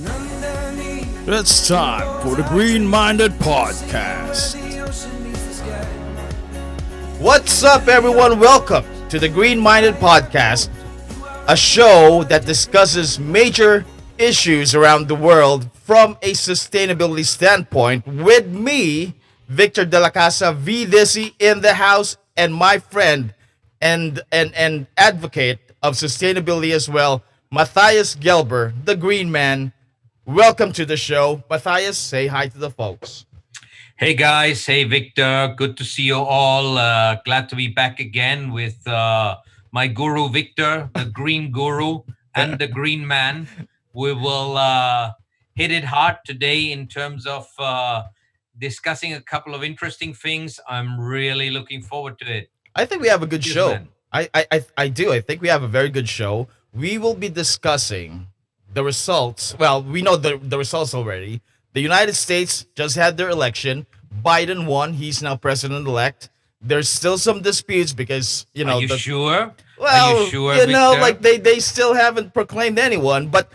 It's time for the Green Minded Podcast. What's up, everyone? Welcome to the Green Minded Podcast, a show that discusses major issues around the world from a sustainability standpoint with me, Victor De La Casa, V. Dizzy in the house, and my friend and advocate of sustainability as well, Matthias Gelber, the Green Man. Welcome to the show. Matthias, say hi to the folks. Hey guys, hey Victor, good to see you all. Glad to be back again with my guru Victor, the Green Guru and the Green Man. We will hit it hard today in terms of discussing a couple of interesting things. I'm really looking forward to it. I think we have a good Cheers, show. man. I do. I think we have a very good show. We will be discussing the results. Well, we know the results already. The United States just had their election. Biden won. He's now president-elect. There's still some disputes because, Are you sure? well, Are you sure, like Victor? they still haven't proclaimed anyone. But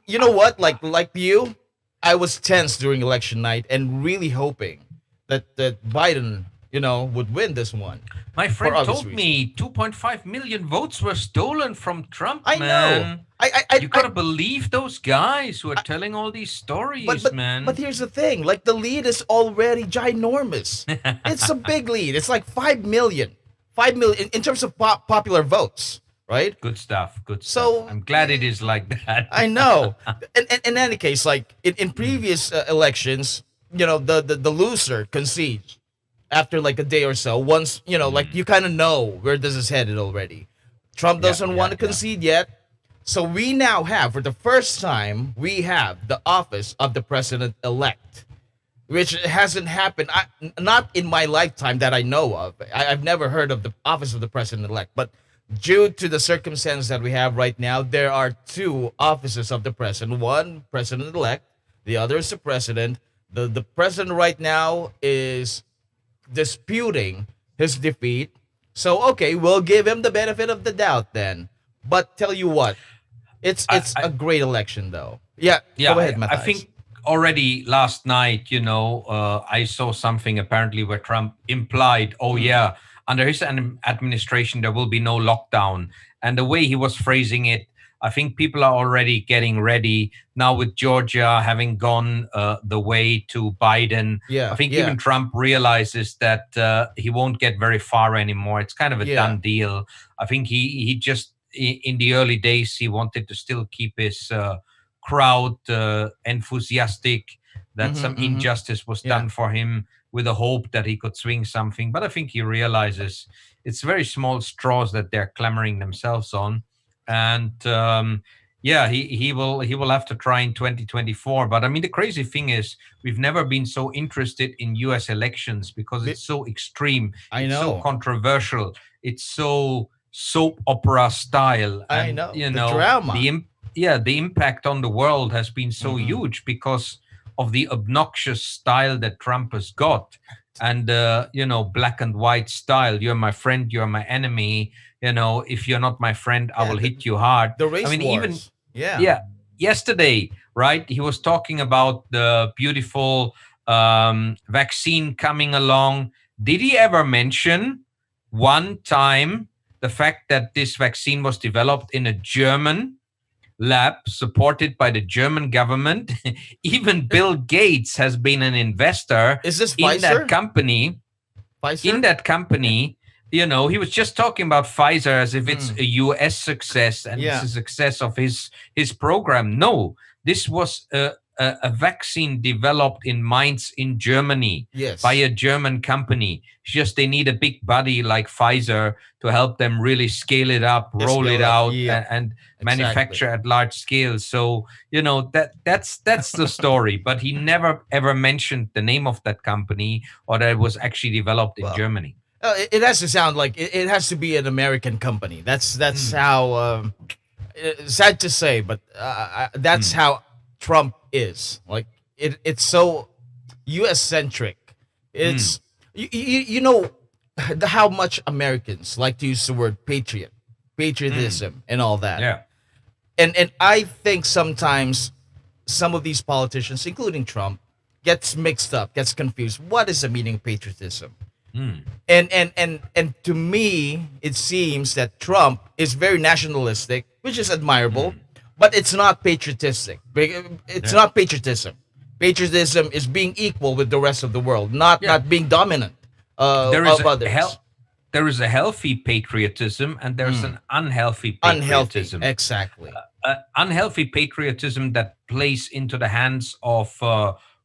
you know what? Like you, I was tense during election night and really hoping that Biden, would win this one. My friend obvious told me 2.5 million votes were stolen from Trump, I man. know. I You gotta believe those guys who are telling all these stories, man. but here's the thing. Like the lead is already ginormous. It's a big lead. It's like 5 million. 5 million in terms of popular votes, right? Good stuff. Good stuff. So- I'm glad it is like that. I know. And in any case, like in previous elections, the loser concedes after like a day or so. Once, like you kind of know where this is headed already. Trump doesn't want to concede yet. So we now have, for the first time, we have the office of the president-elect, which hasn't happened, not in my lifetime that I know of. I've never heard of the office of the president-elect, but due to the circumstance that we have right now, there are two offices of the president. One, president-elect, the other is the president. The president right now is disputing his defeat. So, okay, we'll give him the benefit of the doubt then. But tell you what, it's a great election, though. Yeah, go ahead, I Matthias. think already last night, I saw something apparently where Trump implied, under his administration, there will be no lockdown. And the way he was phrasing it, I think people are already getting ready now with Georgia having gone the way to Biden. Yeah, I think yeah. even Trump realizes that he won't get very far anymore. It's kind of a done deal. I think he just, in the early days, he wanted to still keep his crowd enthusiastic, that some injustice was done for him, with the hope that he could swing something. But I think he realizes it's very small straws that they're clamoring themselves on. And he will have to try in 2024. But I mean, the crazy thing is we've never been so interested in US elections because it's so extreme. I It's know. so controversial. It's so soap opera style. I And, know. The drama. The impact on the world has been so huge because of the obnoxious style that Trump has got. And black and white style. You're my friend, you're my enemy. If you're not my friend, I will hit you hard. The race wars. Yesterday, right, he was talking about the beautiful vaccine coming along. Did he ever mention one time the fact that this vaccine was developed in a German lab supported by the German government? Even Bill Gates has been an investor Is this in Pfizer? that company. Pfizer? In that company, he was just talking about Pfizer as if it's a US success and it's a success of his program. No, this was a vaccine developed in Mainz in Germany by a German company. It's just they need a big body like Pfizer to help them really scale it up, roll it out, and manufacture at large scale. So that's the story. But he never ever mentioned the name of that company or that it was actually developed in Germany. It has to sound like it has to be an American company. That's how sad to say, but that's how Trump is. Like it's so U.S. centric. It's you know how much Americans like to use the word patriotism, and all that. Yeah. And I think sometimes some of these politicians, including Trump, gets mixed up, gets confused. What is the meaning of patriotism? Mm. And to me, it seems that Trump is very nationalistic, which is admirable, Mm. but it's not patriotistic. It's Yeah. not patriotism. Patriotism is being equal with the rest of the world, not Yeah. not being dominant There is of a others. there is a healthy patriotism and there's Mm. an unhealthy Unhealthy, patriotism. exactly, Unhealthy patriotism that plays into the hands of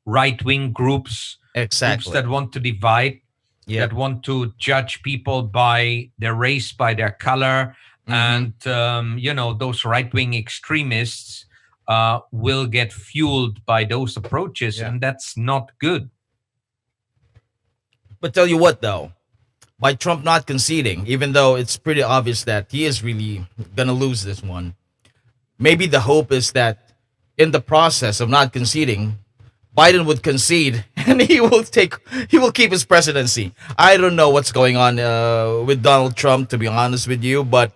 right-wing groups exactly. that want to divide, Yep. that want to judge people by their race, by their color, Mm-hmm. and those right-wing extremists will get fueled by those approaches, Yeah. and that's not good. But tell you what, though, by Trump not conceding, even though it's pretty obvious that he is really gonna lose this one, maybe the hope is that in the process of not conceding, Biden would concede and he will keep his presidency. I don't know what's going on with Donald Trump, to be honest with you, but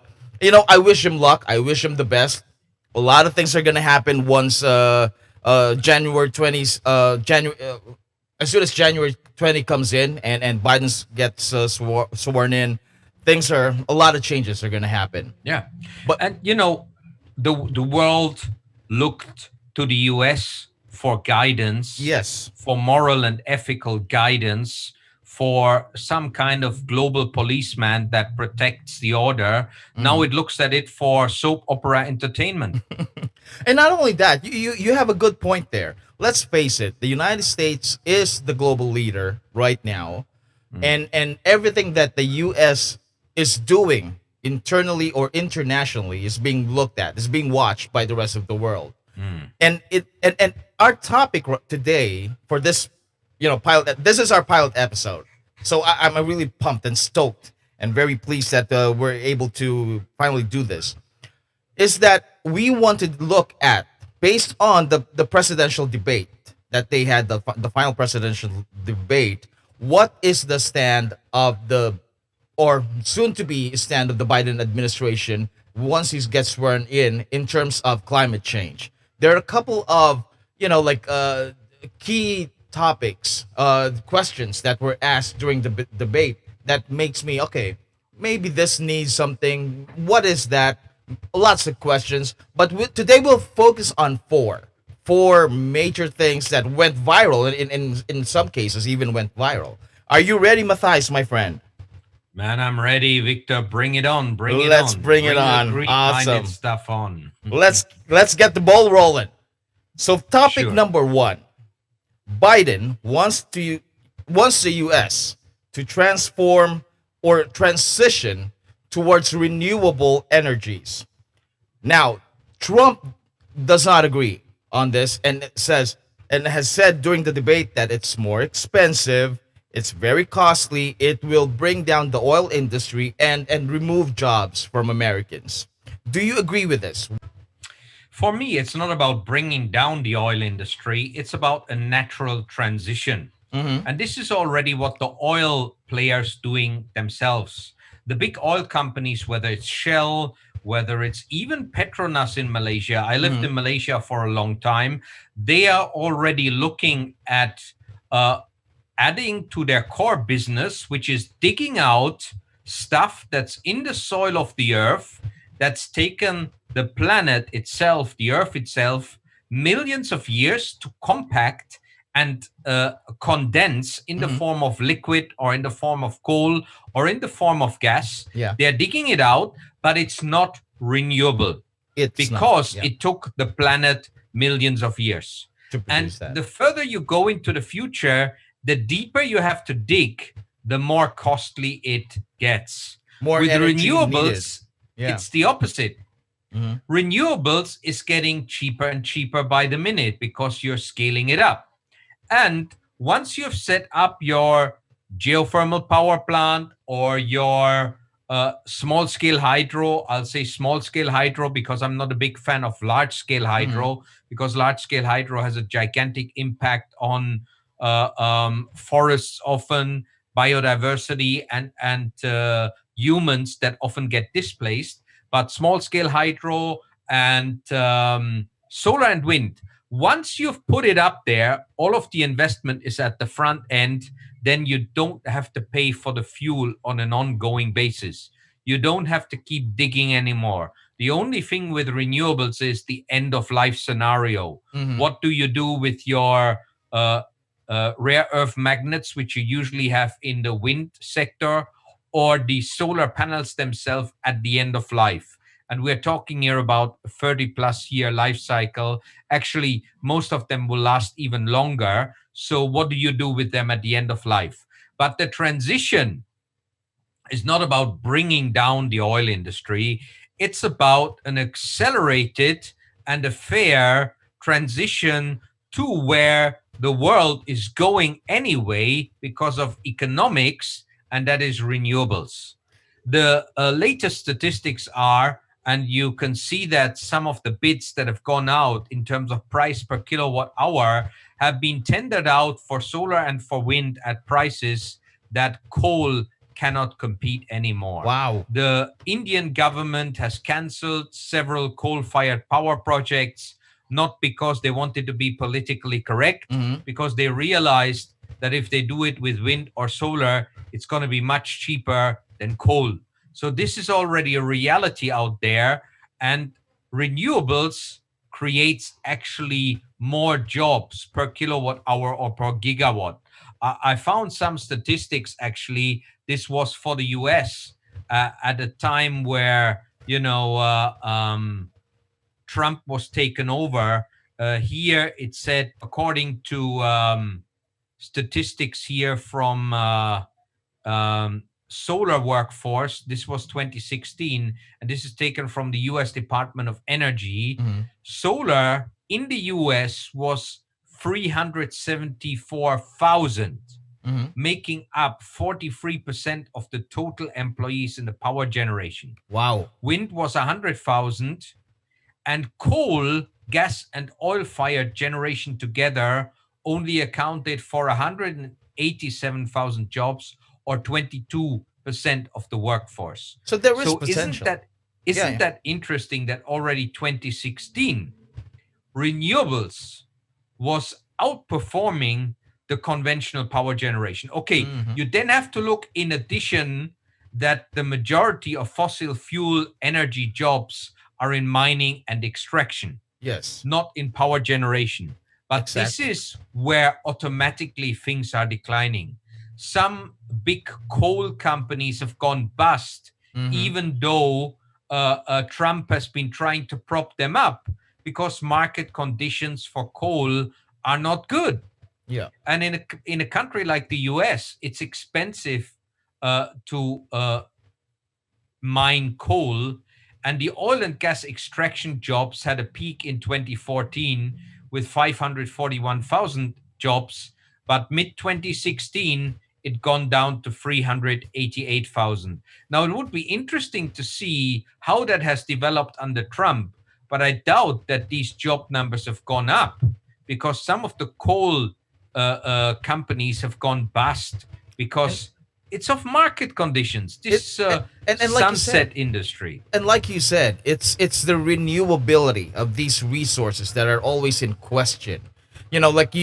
I wish him luck. I wish him the best. A lot of things are gonna happen once January 20th, January as soon as January 20 comes in and Biden gets sworn in. Things are a lot of changes are gonna happen. Yeah. But And the world looked to the US for guidance, yes, for moral and ethical guidance, for some kind of global policeman that protects the order. Now it looks at it for soap opera entertainment. and not only that, you have a good point there. Let's face it, the United States is the global leader right now, and everything that the U.S. is doing internally or internationally is being looked at, is being watched by the rest of the world. And our topic today for this, pilot. This is our pilot episode, so I'm really pumped and stoked and very pleased that we're able to finally do this. Is that we want to look at based on the presidential debate that they had the final presidential debate. What is the stand of the or soon to be stand of the Biden administration once he gets sworn in terms of climate change? There are a couple of key topics, questions that were asked during the debate that makes me okay. Maybe this needs something. What is that? Lots of questions, but today we'll focus on four major things that went viral. In some cases, even went viral. Are you ready, Matthias, my friend? Man, I'm ready, Victor. Bring it on. Bring it Let's on. bring it Bring the on. green-minded Awesome. stuff on. Let's get the ball rolling. So, topic Sure. number one: Biden wants the U.S. to transform or transition towards renewable energies. Now, Trump does not agree on this and says and has said during the debate that it's more expensive, it's very costly, it will bring down the oil industry and remove jobs from Americans. Do you agree with this? For me, it's not about bringing down the oil industry, it's about a natural transition. Mm-hmm. And this is already what the oil players doing themselves. The big oil companies, whether it's Shell, whether it's even Petronas in Malaysia. I lived in Malaysia for a long time. They are already looking at adding to their core business, which is digging out stuff that's in the soil of the earth, that's taken the planet itself, the earth itself, millions of years to compact and condense in the Mhm. form of liquid or in the form of coal or in the form of gas. Yeah. They're digging it out, but it's not renewable It's not, because yeah, it took the planet millions of years. to And produce that. the further you go into the future, the deeper you have to dig, the more costly it gets. More With energy needed. renewables, Yeah. it's the opposite. Mhm. Renewables is getting cheaper and cheaper by the minute because you're scaling it up. And once you've set up your geothermal power plant or your small scale hydro, I'll say small scale hydro because I'm not a big fan of large scale hydro, because large scale hydro has a gigantic impact on forests, often biodiversity, and humans that often get displaced. But small scale hydro and solar and wind, Once you've put it up there, all of the investment is at the front end. Then you don't have to pay for the fuel on an ongoing basis. You don't have to keep digging anymore. The only thing with renewables is the end of life scenario. Mm-hmm. What do you do with your uh, rare earth magnets, which you usually have in the wind sector, or the solar panels themselves at the end of life? And we're talking here about a 30 plus year life cycle. Actually, most of them will last even longer. So, what do you do with them at the end of life? But the transition is not about bringing down the oil industry. It's about an accelerated and a fair transition to where the world is going anyway because of economics, and that is renewables. The latest statistics are, and you can see that some of the bids that have gone out in terms of price per kilowatt hour have been tendered out for solar and for wind at prices that coal cannot compete anymore. Wow. The Indian government has cancelled several coal-fired power projects, not because they wanted to be politically correct, Mm-hmm. because they realized that if they do it with wind or solar, it's going to be much cheaper than coal. So this is already a reality out there, and renewables creates actually more jobs per kilowatt hour or per gigawatt. I found some statistics actually. This was for the US at a time where, Trump was taken over. Here it said, according to statistics here from solar workforce, this was 2016, and this is taken from the US Department of Energy. Mm-hmm. Solar in the US was 374,000, Mm-hmm. making up 43% of the total employees in the power generation. Wow. Wind was 100,000, and coal, gas, and oil fired generation together only accounted for 187,000 jobs, or 22% of the workforce. So there is So potential. isn't Yeah. that interesting that already 2016 renewables was outperforming the conventional power generation? Okay, Mhm. you then have to look in addition that the majority of fossil fuel energy jobs are in mining and extraction, Yes. not in power generation. But this Exactly. is where automatically things are declining. Some big coal companies have gone bust, Mm-hmm. even though Trump has been trying to prop them up, because market conditions for coal are not good. Yeah. And in a country like the US, it's expensive to mine coal, and the oil and gas extraction jobs had a peak in 2014 with 541,000 jobs, but mid 2016 it gone down to 388,000. Now it would be interesting to see how that has developed under Trump, but I doubt that these job numbers have gone up, because some of the coal companies have gone bust because it's of market conditions. This and like you sunset said, industry. and like you said, it's the renewability of these resources that are always in question. Like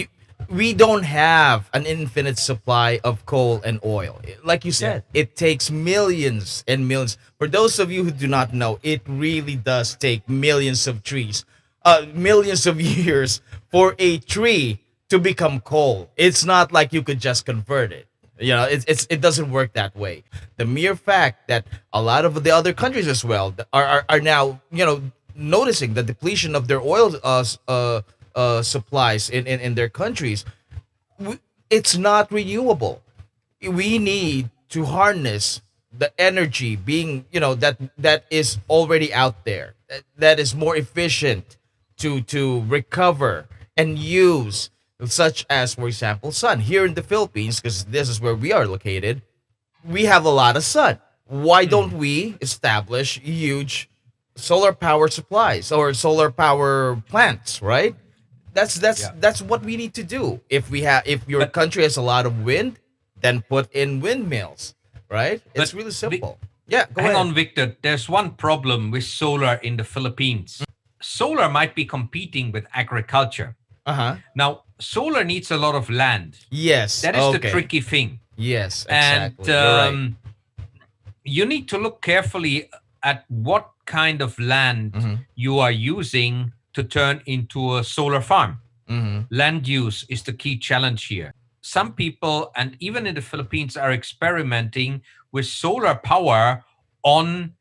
we don't have an infinite supply of coal and oil. Like you said, it takes millions and millions. For those of you who do not know, it really does take millions of trees, millions of years for a tree to become coal. It's not like you could just convert it. It doesn't work that way. The mere fact that a lot of the other countries as well are now noticing the depletion of their oil supplies in their countries, it's not renewable. We need to harness the energy being that is already out there, that is more efficient to recover and use, such as, for example, sun. Here in the Philippines, because this is where we are located, we have a lot of sun. Why don't we establish huge solar power supplies or solar power plants, right? That's what we need to do. If your But country has a lot of wind, then put in windmills, right? It's but really Vic, simple. Yeah, go hang ahead. on, Victor. There's one problem with solar in the Philippines. solar might be competing with agriculture. Uh-huh. Now, solar needs a lot of land. Yes. That is the Okay. tricky thing. Yes, And exactly. You're right. you need to look carefully at what kind of land Mm-hmm. you are using to turn into a solar farm. Mm-hmm. Land use is the key challenge here. Some people, and even in the Philippines, are experimenting with solar power on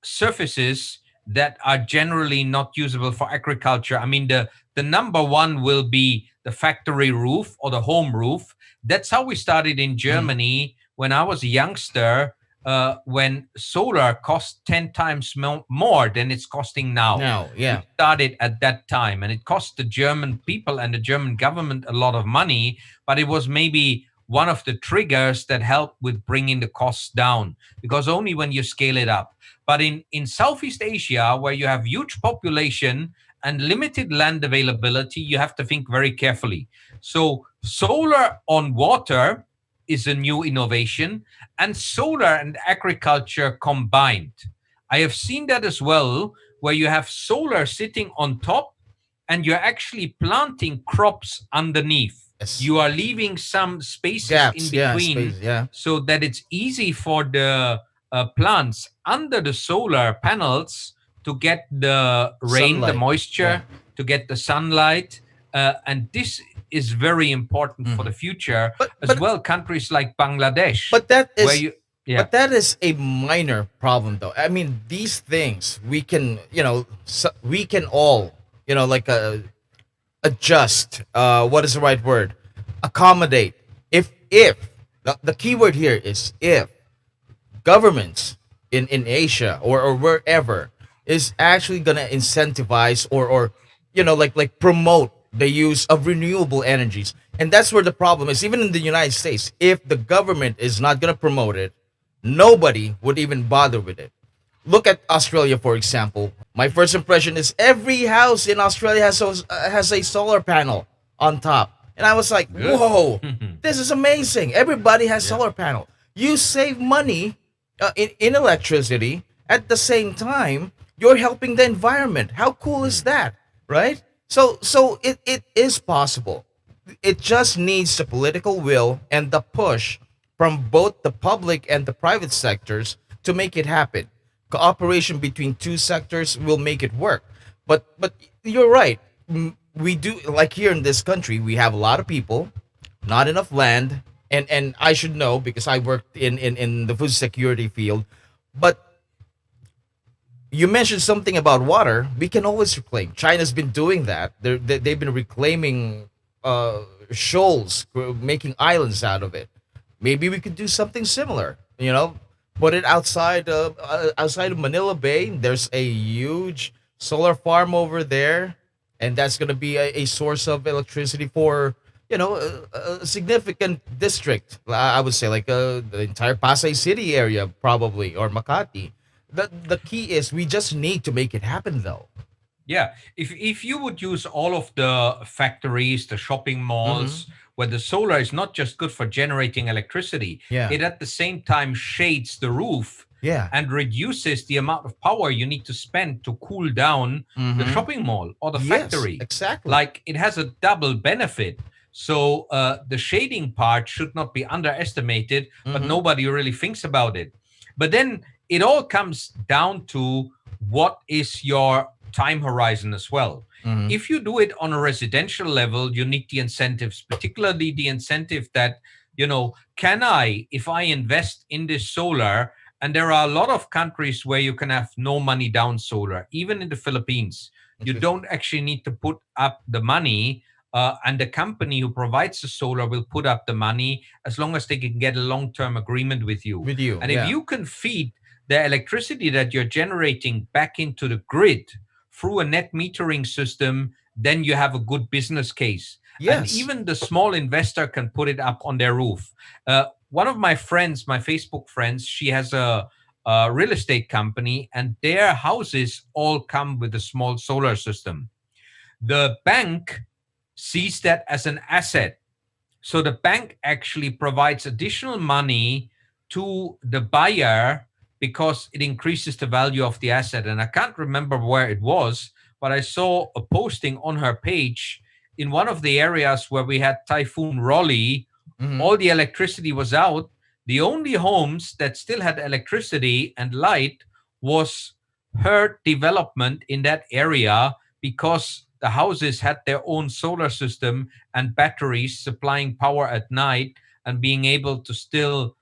surfaces that are generally not usable for agriculture. I mean, the number one will be the factory roof or the home roof. That's how we started in Mm-hmm. Germany when I was a youngster, when solar cost 10 times more than it's costing now. Now, We yeah. started at that time, and it cost the German people and the German government a lot of money, but it was maybe one of the triggers that helped with bringing the costs down, because only when you scale it up. But in Southeast Asia, where you have huge population and limited land availability, you have to think very carefully. So solar on water is a new innovation, and solar and agriculture combined. I have seen that as well, where you have solar sitting on top and you're actually planting crops underneath. Yes. You are leaving some spaces in Gaps. Yeah. between Space. Yeah. so that it's easy for the plants under the solar panels to get the rain, the Sunlight. Yeah. moisture, to get the sunlight. And this is very important for the future But as but well. Countries like Bangladesh, but that where is you, yeah, but that is a minor problem, though. I mean, these things we can, we can all, like adjust. What is the right word? Accommodate. If the key word here is if governments in Asia or wherever is actually gonna incentivize or like promote the use of renewable energies. And that's where the problem is. Even in the United States, if the government is not gonna promote it, nobody would even bother with it. Look at Australia, for example. My first impression is every house in Australia has a solar panel on top, and I was like, good. "Whoa, this is amazing! Everybody has solar panel. You save money in electricity. At the same time, you're helping the environment. How cool is that, right? So it is possible. It just needs the political will and the push from both the public and the private sectors to make it happen. Cooperation between two sectors will make it work. But you're right. We do, like here in this country, we have a lot of people, not enough land, and I should know because I worked in the food security field. But you mentioned something about water. We can always reclaim. China's been doing that. They've been reclaiming shoals, making islands out of it. Maybe we could do something similar. Put it outside of Manila Bay. There's a huge solar farm over there, and that's gonna be a source of electricity for a significant district. I would say like the entire Pasay City area, probably, or Makati. The key is we just need to make it happen, though. Yeah, if you would use all of the factories, the shopping Mm-hmm. malls, where the solar is not just good for generating electricity, Yeah. it at the same time shades the roof Yeah. and reduces the amount of power you need to spend to cool down the Mm-hmm. shopping mall or the Yes, factory. exactly. Like it has a double benefit. So the shading part should not be underestimated, but Mm-hmm. nobody really thinks about it. But then it all comes down to what is your time horizon as well. Mm-hmm. If you do it on a residential level, you need the incentives, particularly the incentive that, can I, if I invest in this solar, and there are a lot of countries where you can have no money down solar, even in the Philippines, you don't actually need to put up the money. And the company who provides the solar will put up the money as long as they can get a long-term agreement with you. With you, And if yeah. you can feed the electricity that you're generating back into the grid through a net metering system, then you have a good business case. And Yes. even the small investor can put it up on their roof. One of my friends, my Facebook friends, she has a real estate company, and their houses all come with a small solar system. The bank sees that as an asset. So the bank actually provides additional money to the buyer because it increases the value of the asset. And I can't remember where it was, but I saw a posting on her page in one of the areas where we had Typhoon Raleigh. Mm-hmm. All the electricity was out. The only homes that still had electricity and light was her development in that area, because the houses had their own solar system and batteries supplying power at night, and being able to still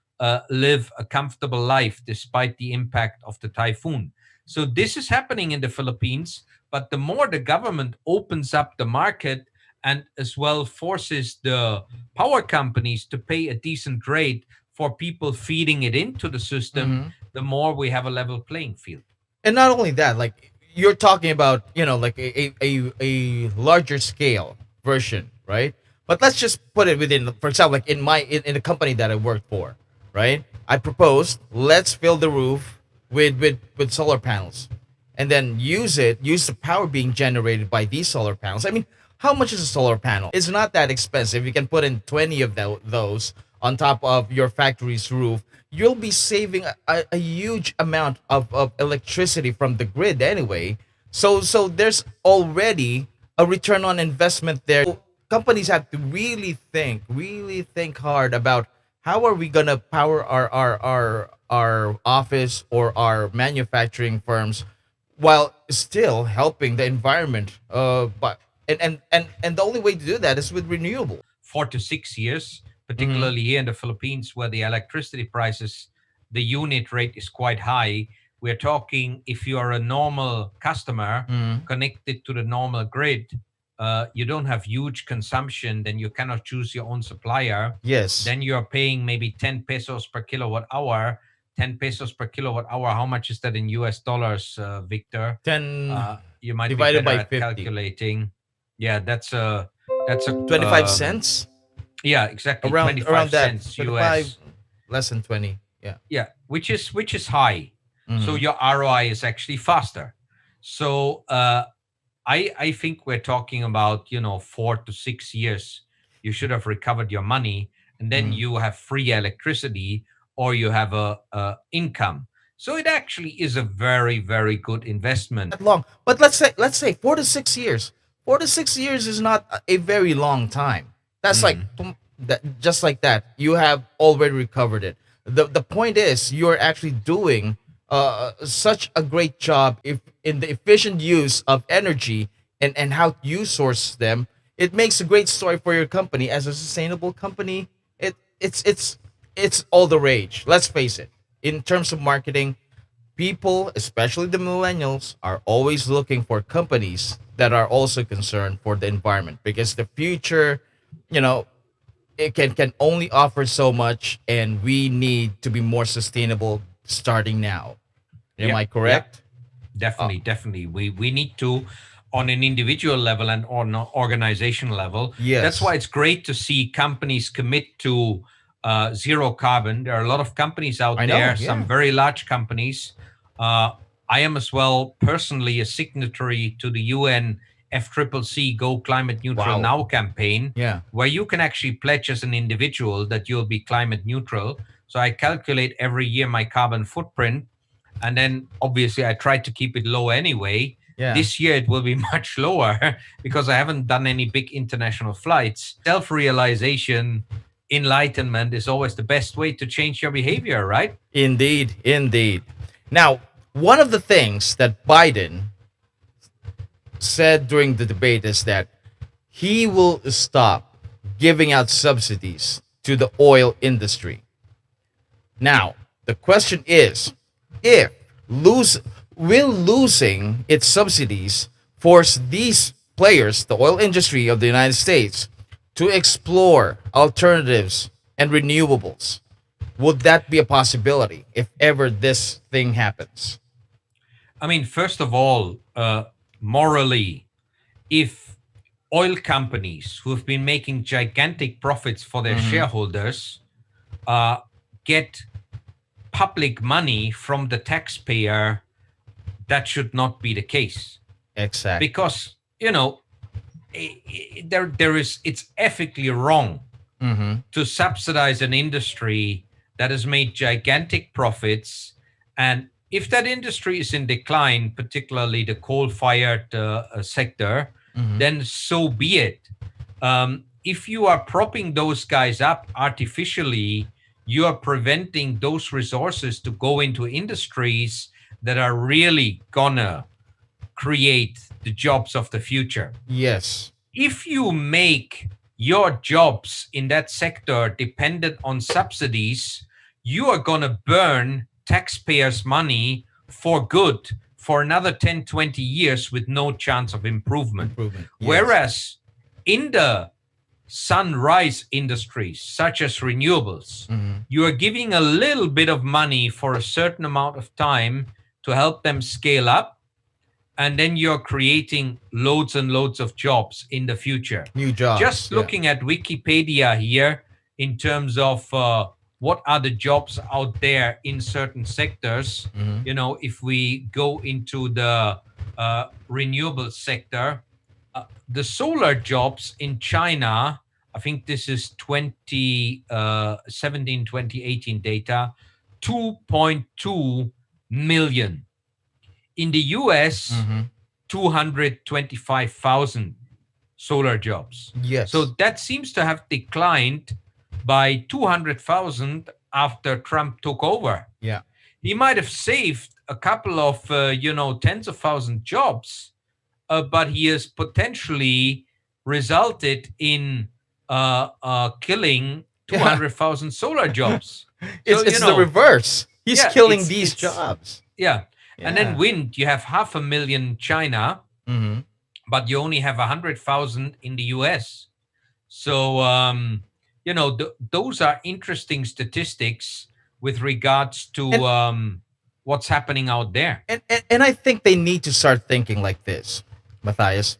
live a comfortable life despite the impact of the typhoon. So this is happening in the Philippines, but the more the government opens up the market and as well forces the power companies to pay a decent rate for people feeding it into the system, Mm-hmm. the more we have a level playing field. And not only that, like you're talking about, like a larger scale version, right? But let's just put it within, for example, like in the company that I worked for, right? I proposed, let's fill the roof with solar panels, and then use the power being generated by these solar panels. I mean, how much is a solar panel? It's not that expensive. You can put in 20 of those on top of your factory's roof. You'll be saving a huge amount of electricity from the grid anyway. So there's already a return on investment there. So companies have to really think hard about how are we gonna power our office or our manufacturing firms while still helping the environment. But and the only way to do that is with renewable. 4 to 6 years, Mm-hmm. particularly here in the Philippines, where the electricity prices, the unit rate is quite high. We're talking, if you are a normal customer Mm-hmm. connected to the normal grid, you don't have huge consumption, then you cannot choose your own supplier. Yes. Then you're paying maybe 10 pesos per kilowatt hour. 10 pesos per kilowatt hour. How much is that in US dollars, Victor? 10 You might be divided better by at 50. calculating. Yeah, that's a 25 cents, yeah, exactly, around 25 that. cents 25, US. less than 20. Yeah. Yeah, which is high. So Mm-hmm. your ROI is actually faster. So I think we're talking about 4 to 6 years. You should have recovered your money, and then Mm-hmm. you have free electricity, or you have a income. So it actually is a very, very good investment. That long. But let's say 4 to 6 years. 4 to 6 years is not a very long time. That's like Mm. just like that. You have already recovered it. The point is you're actually doing such a great job if in the efficient use of energy and how you source them. It makes a great story for your company as a sustainable company. It's all the rage. Let's face it. In terms of marketing, people, especially the millennials, are always looking for companies that are also concerned for the environment because the future, you know, it can only offer so much, and we need to be more sustainable starting now. Am Yeah, I yeah. correct? Uh, Definitely. We need to, on an individual level and on an organization level. That's why yes. it's great to see companies commit to zero carbon. There are a lot of companies out I know. there, some Yeah. very large companies. Uh, I am as well personally a signatory to the UN FCCC Go Climate Neutral Wow. Now campaign, Yeah. where you can actually pledge as an individual that you'll be climate neutral. So I calculate every year my carbon footprint, and then obviously I try to keep it low anyway. Yeah. This year it will be much lower because I haven't done any big international flights. Self-realization, enlightenment is always the best way to change your behavior, right? Indeed. Indeed. Now, one of the things that Biden said during the debate is that he will stop giving out subsidies to the oil industry. Now, the question is, if lose will losing its subsidies force these players, the oil industry of the United States, to explore alternatives and renewables? Would that be a possibility if ever this thing happens? I mean, first of all, morally, if oil companies who have been making gigantic profits for their Mm-hmm. shareholders uh, get public money from the taxpayer, that should not be the case, Exactly. because there is, it's ethically wrong Mm-hmm. to subsidize an industry that has made gigantic profits, and if that industry is in decline, particularly the coal-fired sector, Mm-hmm. then so be it. If you are propping those guys up artificially, you are preventing those resources to go into industries that are really gonna create the jobs of the future. Yes. If you make your jobs in that sector dependent on subsidies, you are going to burn taxpayers' money for good for another 10, 20 years with no chance of improvement. Improvement. Yes. Whereas in the sunrise industries, such as renewables, Mm-hmm. you are giving a little bit of money for a certain amount of time to help them scale up, and then you're creating loads and loads of jobs in the future. New jobs. Just Yeah. looking at Wikipedia here in terms of what are the jobs out there in certain sectors, Mm-hmm. if we go into the renewable sector, the solar jobs in China, I think this is 2017, 2018 data, 2.2 million. In the US, Mm-hmm. 225,000 solar jobs. So Yes. that seems to have declined by 200,000 after Trump took over. Yeah. He might have saved a couple of, tens of thousand jobs, but he has potentially resulted in killing Yeah. 200,000 solar jobs. It's So, it's the reverse. He's yeah, killing these it's jobs. yeah. And then Yeah. wind, you have 500,000 China, Mm-hmm. but you only have 100,000 in the US. So, those are interesting statistics with regards to And, what's happening out there. and I think they need to start thinking like this, Matthias.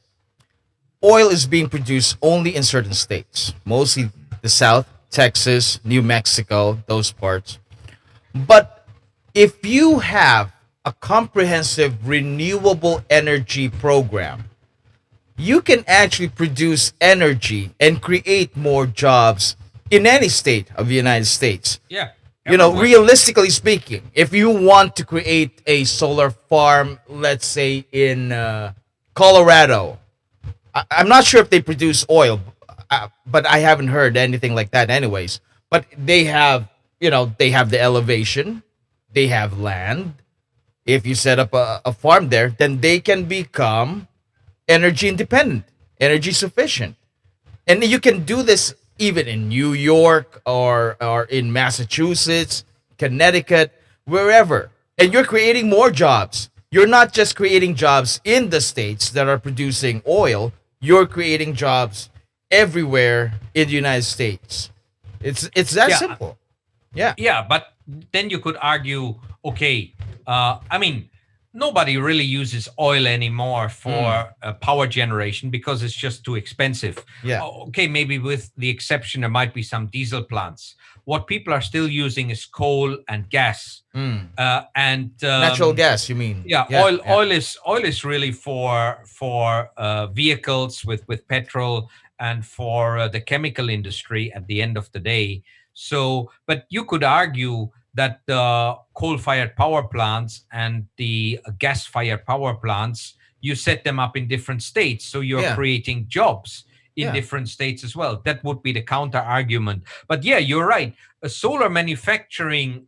Oil is being produced only in certain states, mostly the South, Texas, New Mexico, those parts. But if you have a comprehensive renewable energy program, you can actually produce energy and create more jobs in any state of the United States. Yeah. Everywhere. Realistically speaking, if you want to create a solar farm, let's say in Colorado, I'm not sure if they produce oil, but I haven't heard anything like that, anyways. But they have the elevation, they have land. If you set up a farm there, then they can become energy independent, energy sufficient. And you can do this even in New York or in Massachusetts, Connecticut, wherever. And you're creating more jobs. You're not just creating jobs in the states that are producing oil, you're creating jobs everywhere in the United States. It's that Yeah. simple. Yeah. Yeah, but then you could argue, okay, I mean, nobody really uses oil anymore for power generation because it's just too expensive. Yeah. Okay, maybe with the exception, there might be some diesel plants. What people are still using is coal and gas, Mm. and Natural gas, you mean? yeah, oil. Oil is really for vehicles with petrol and for the chemical industry at the end of the day. So, but you could argue that the coal-fired power plants and the gas-fired power plants, you set them up in different states, so you're Yeah. creating jobs in Yeah. different states as well. That would be the counter argument. But yeah, you're right. A solar manufacturing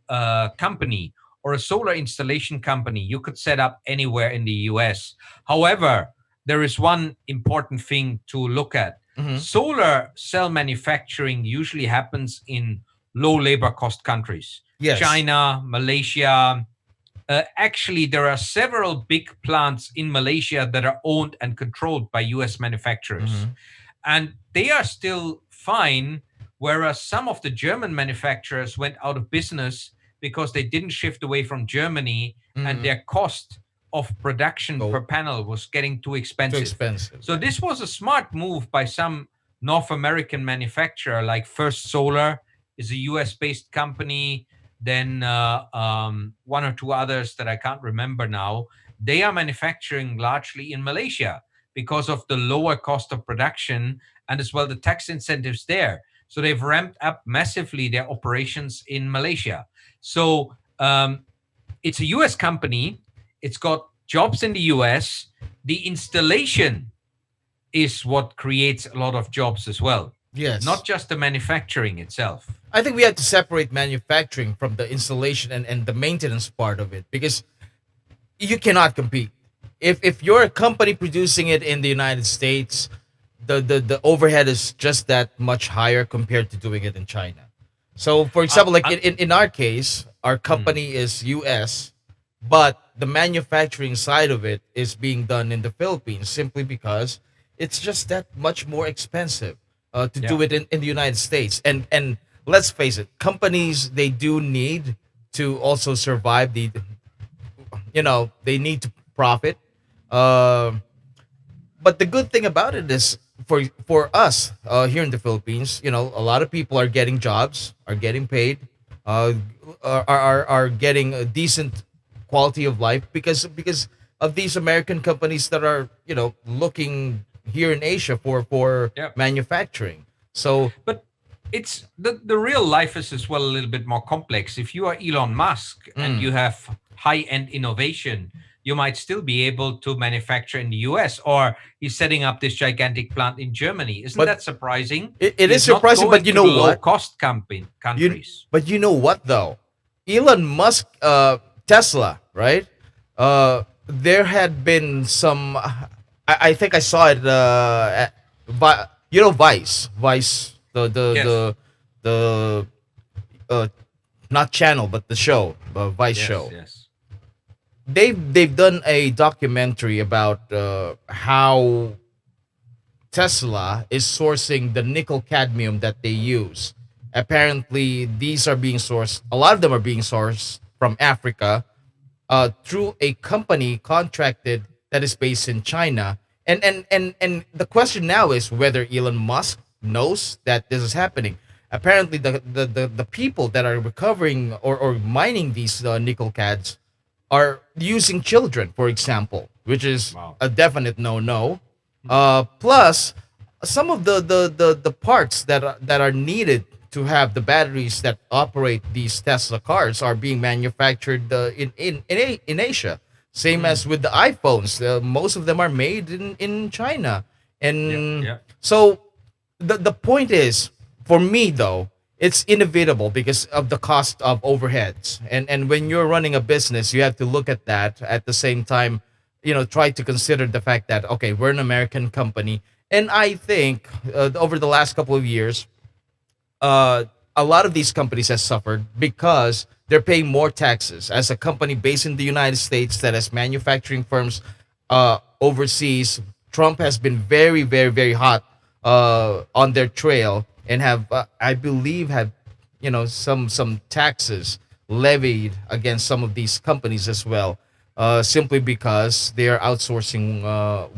company or a solar installation company you could set up anywhere in the US. However, there is one important thing to look at. Mhm. Solar cell manufacturing usually happens in low labor cost countries. Yes. China, Malaysia. Actually, there are several big plants in Malaysia that are owned and controlled by US manufacturers. Mhm. And they are still fine, whereas some of the German manufacturers went out of business because they didn't shift away from Germany and Mhm. their cost of production Oh. per panel was getting too Too expensive. expensive. So this was a smart move by some North American manufacturer, like First Solar is a US-based company. Then one or two others that I can't remember now. They are manufacturing largely in Malaysia because of the lower cost of production and as well the tax incentives there. So they've ramped up massively their operations in Malaysia. So it's a US company. It's got jobs in the US. The installation is what creates a lot of jobs as well, Yes. not just the manufacturing itself. I think we have to separate manufacturing from the installation and the maintenance part of it, because you cannot compete. If you're a company producing it in the United States, the overhead is just that much higher compared to doing it in China. So, for example, like in our case, our company is US, but the manufacturing side of it is being done in the Philippines simply because it's just that much more expensive to Yeah. do it in the United States. And let's face it, companies, they do need to also survive. They need to profit. Um but the good thing about it is, for us here in the Philippines, a lot of people are getting jobs, are getting paid, uh, are getting a decent quality of life because of these American companies that are looking here in Asia for Yeah. manufacturing. So But it's the real life is as well a little bit more complex. If you are Elon Musk and you have high end innovation, you might still be able to manufacture in the US, or he's setting up this gigantic plant in Germany. Isn't but that surprising? it is He's not surprising, but going you to know the low what? cost You countries. but you know what though? Elon Musk, Tesla, right? There had been some. I think I saw it. Vice, Yes. the uh, not channel, but the show, Vice Yes. show. Yes. They've done a documentary about how Tesla is sourcing the nickel cadmium that they use. Apparently, these are being sourced. A lot of them are being sourced from Africa through a company contracted that is based in China. And the question now is whether Elon Musk knows that this is happening. Apparently, the people that are recovering or mining these nickel cads are using children, for example, which is Wow. a definite no-no. Plus, some of the parts that are needed to have the batteries that operate these Tesla cars are being manufactured in Asia. Same as with the iPhones, most of them are made in China, Yeah. and Yeah. so the point is, for me though, it's inevitable because of the cost of overheads, and when you're running a business, you have to look at that at the same time. Try to consider the fact that, okay, we're an American company, and I think over the last couple of years, a lot of these companies have suffered because they're paying more taxes. As a company based in the United States that has manufacturing firms overseas, Trump has been very, very, very hot on their trail, and have, I believe, have some taxes levied against some of these companies as well, simply because they are outsourcing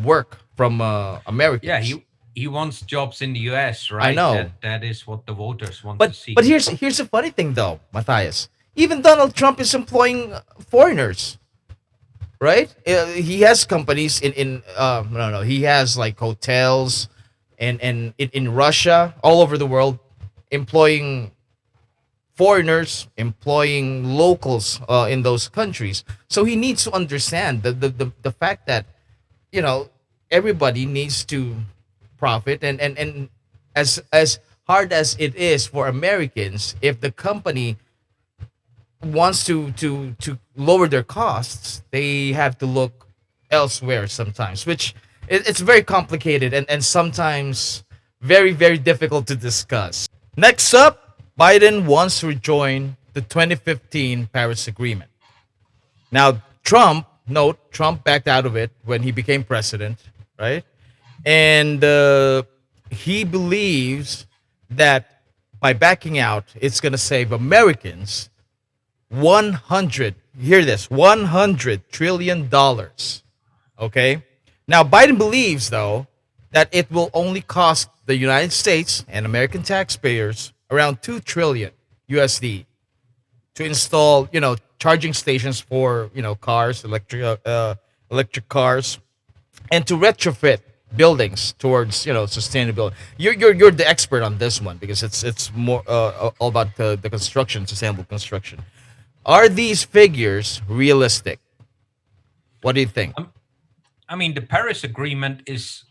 work from Yeah. Americans. He wants jobs in the US, I right? know. That is what the voters want to But see. but here's the funny thing though, Matthias. Even Donald Trump is employing foreigners, right? He has companies no, he has like hotels and in Russia, all over the world, employing foreigners, employing locals in those countries. So he needs to understand the fact that you know everybody needs to profit, and as hard as it is for Americans, if the company wants to lower their costs, they have to look elsewhere sometimes, which it's very complicated and sometimes very, very difficult to discuss. Next up, Biden wants to rejoin the 2015 Paris Agreement. Now, Trump backed out of it when he became president, right? And he believes that by backing out, it's going to save Americans 100, hear this, $100 trillion. Okay? Now, Biden believes, though, that it will only cost the United States and American taxpayers around 2 trillion USD to install, charging stations for, cars, electric cars, and to retrofit buildings towards, sustainability. You're the expert on this one because it's more all about the construction, sustainable construction. Are these figures realistic? What do you think? I mean, the Paris Agreement is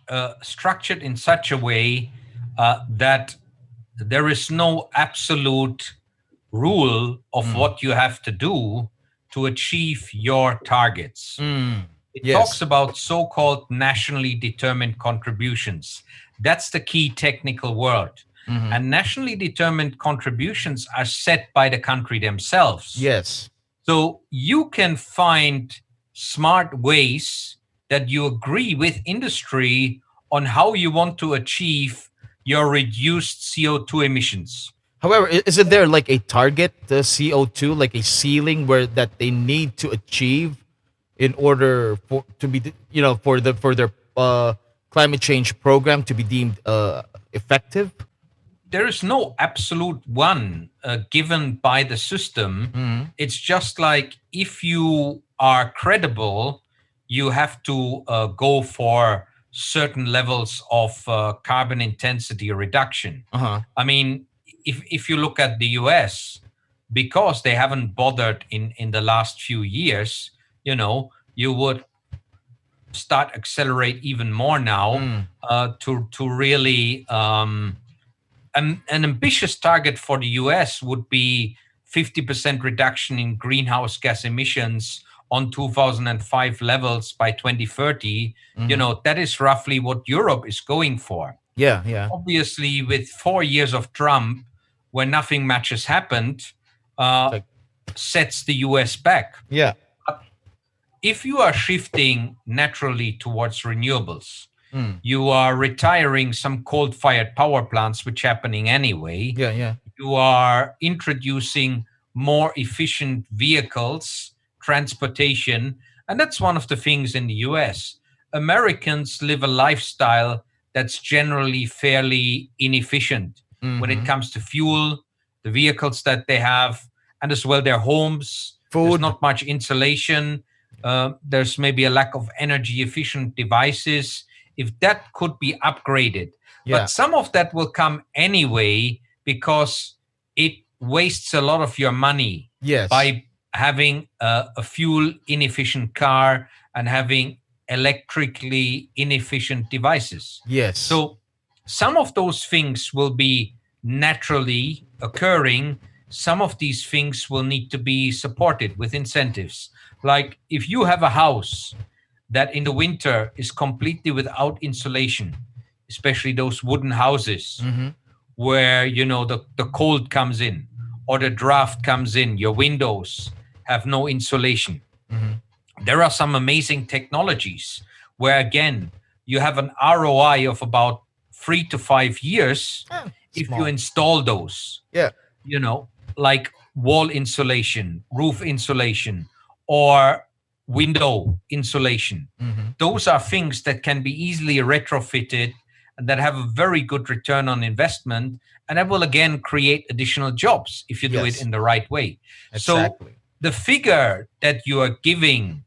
structured in such a way that there is no absolute rule of what you have to do to achieve your targets. It talks Yes. about so-called nationally determined contributions. That's the key technical word. And nationally determined contributions are set by the country themselves. Yes. So you can find smart ways that you agree with industry on how you want to achieve your reduced CO2 emissions. However, isn't there like a target, the CO2, like a ceiling where that they need to achieve in order for to be, for their climate change program to be deemed effective? There is no absolute one given by the system. It's just like if you are credible, you have to go for certain levels of carbon intensity reduction. I mean, if you look at the US, because they haven't bothered in the last few years, you would start accelerate even more now to really an ambitious target for the US would be 50% reduction in greenhouse gas emissions on 2005 levels by 2030. That is roughly what Europe is going for. Yeah, yeah. Obviously, with 4 years of Trump, where nothing much has happened, Like, sets the US back. yeah. If you are shifting naturally towards renewables, you are retiring some coal-fired power plants, which are happening anyway. Yeah, yeah. You are introducing more efficient vehicles, transportation, and that's one of the things in the US. Americans live a lifestyle that's generally fairly inefficient when it comes to fuel, the vehicles that they have, and as well their homes. There's Food. not much insulation. There's maybe a lack of energy efficient devices. If that could be upgraded, Yeah. but some of that will come anyway because it wastes a lot of your money Yes. by having a fuel inefficient car and having electrically inefficient devices. Yes. So some of those things will be naturally occurring. Some of these things will need to be supported with incentives. Like if you have a house that in the winter is completely without insulation, especially those wooden houses where the cold comes in or the draft comes in, your windows have no insulation. There are some amazing technologies where again you have an ROI of about 3 to 5 years if small. you install those. Yeah. Like wall insulation, roof insulation, or window insulation. Those are things that can be easily retrofitted and that have a very good return on investment, and that will again create additional jobs if you do Yes. it in the right way. Exactly. So the figure that you are giving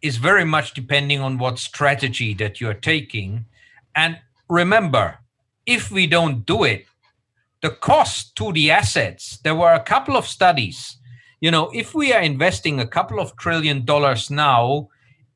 is very much depending on what strategy that you are taking. And remember, if we don't do it, the cost to the assets, there were a couple of studies. If we are investing a couple of $1 trillion now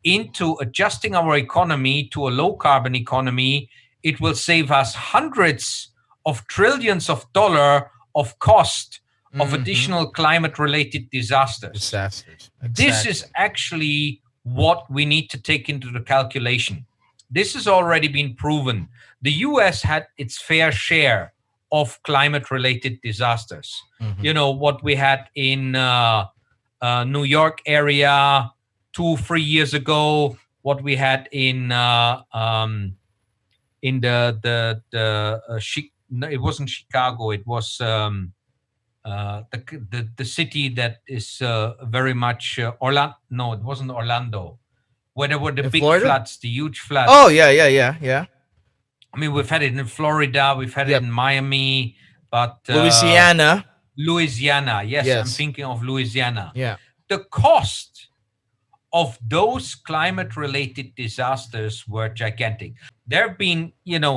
into adjusting our economy to a low carbon economy, it will save us hundreds of trillions of dollars of cost of additional climate related disasters. Disasters. This is actually what we need to take into the calculation. This has already been proven. The US had its fair share of climate-related disasters. What we had in New York area 2-3 years ago, what we had in it wasn't Chicago, it was the city that is very much Orlando. No, it wasn't Orlando. Where there were the In big Florida? floods, the huge floods. Oh, yeah. I mean, we've had it in Florida, we've had Yep. it in Miami, but Louisiana. Louisiana, yes, Yes. I'm thinking of Louisiana. Yeah. The cost of those climate-related disasters were gigantic. There have been,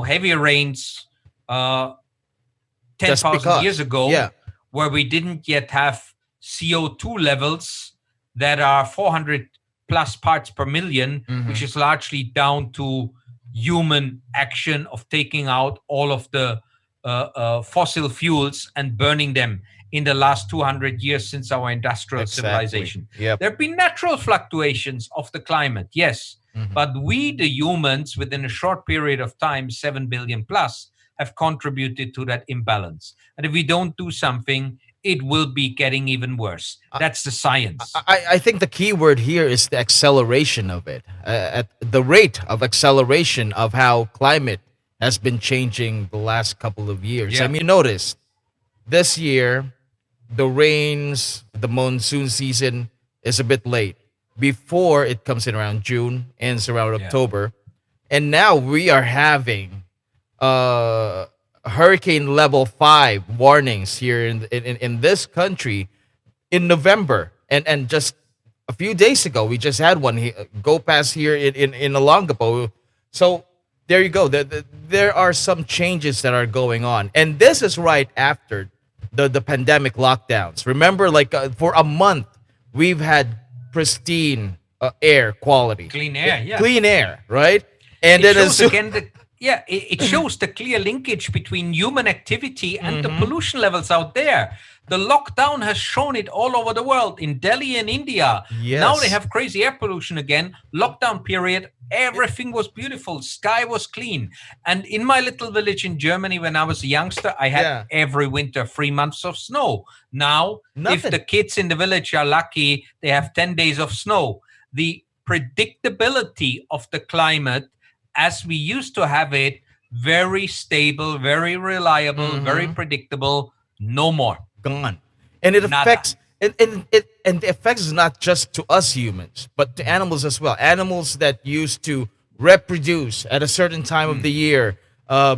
heavy rains 10,000 years ago, Yeah. where we didn't yet have CO2 levels that are 400 plus parts per million, which is largely down to human action of taking out all of the fossil fuels and burning them in the last 200 years since our industrial civilization. Yep. There have been natural fluctuations of the climate, yes, but we, the humans, within a short period of time, 7 billion plus, have contributed to that imbalance. And if we don't do something, it will be getting even worse. That's the science. I think the key word here is the acceleration of it. At the rate of acceleration of how climate has been changing the last couple of years. Yeah. I mean, notice this year, the rains, the monsoon season is a bit late. Before it comes in around June, ends around Yeah. October. And now we are having hurricane level 5 warnings here in this country in November. And just a few days ago, we just had one go past here in Olongapo. So there you go. There are some changes that are going on. And this is right after the pandemic lockdowns. Remember, like for a month, we've had pristine air quality. Clean air, yeah. Clean air, right? And It then shows again it shows the clear linkage between human activity and the pollution levels out there. The lockdown has shown it all over the world. In Delhi and India, Yes. now they have crazy air pollution again. Lockdown period, everything was beautiful. Sky was clean. And in my little village in Germany, when I was a youngster, I had every winter 3 months of snow. Now, Nothing. if the kids in the village are lucky, they have 10 days of snow. The predictability of the climate as we used to have it, very stable, very reliable, very predictable, no more. Gone. And it Nada. affects and the effects is not just to us humans, but to animals as well. Animals that used to reproduce at a certain time of the year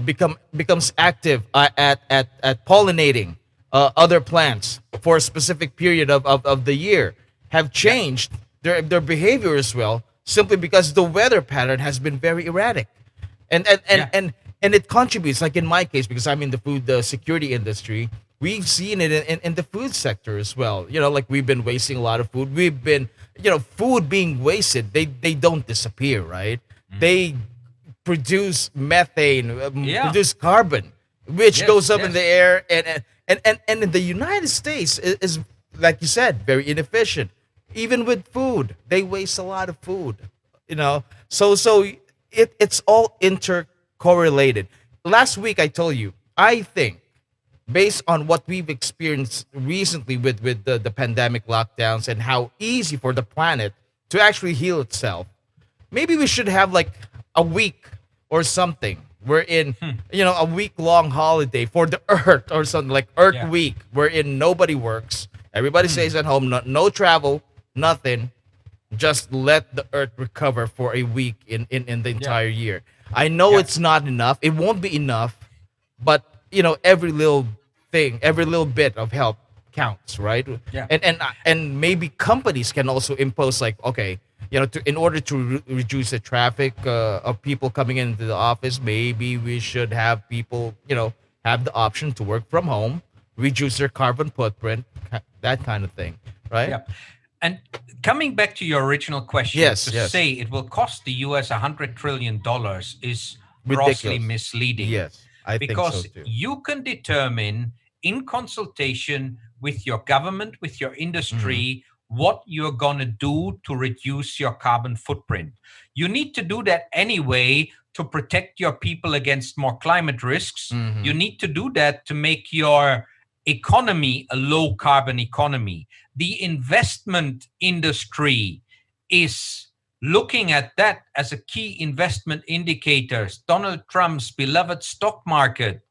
becomes active at pollinating other plants for a specific period of the year have changed their behavior as well, simply because the weather pattern has been very erratic. And it contributes, like in my case, because I'm in the food security industry, we've seen it in the food sector as well. You know, like we've been wasting a lot of food. We've been, food being wasted, they don't disappear, right? They produce methane, produce carbon, which goes up in the air. And in the United States is, like you said, very inefficient. Even with food, they waste a lot of food, So it's all intercorrelated. Last week, I told you, I think, based on what we've experienced recently with the pandemic lockdowns and how easy for the planet to actually heal itself, maybe we should have like a week or something. We're in, a week-long holiday for the Earth or something like Earth Week, wherein nobody works, everybody stays at home, no travel, nothing. Just let the Earth recover for a week in the entire year. I know it's not enough. It won't be enough, but every little thing, every little bit of help counts, right? Yeah. And maybe companies can also impose like, okay, in order to reduce the traffic of people coming into the office, maybe we should have people, have the option to work from home, reduce their carbon footprint, that kind of thing, right? Yeah. And coming back to your original question, to say it will cost the US $100 trillion is grossly Ridiculous. misleading. Yes, I because think so too. you can determine in consultation with your government, with your industry, what you're going to do to reduce your carbon footprint. You need to do that anyway to protect your people against more climate risks. You need to do that to make your economy a low carbon economy. The investment industry is looking at that as a key investment indicator. Donald Trump's beloved stock market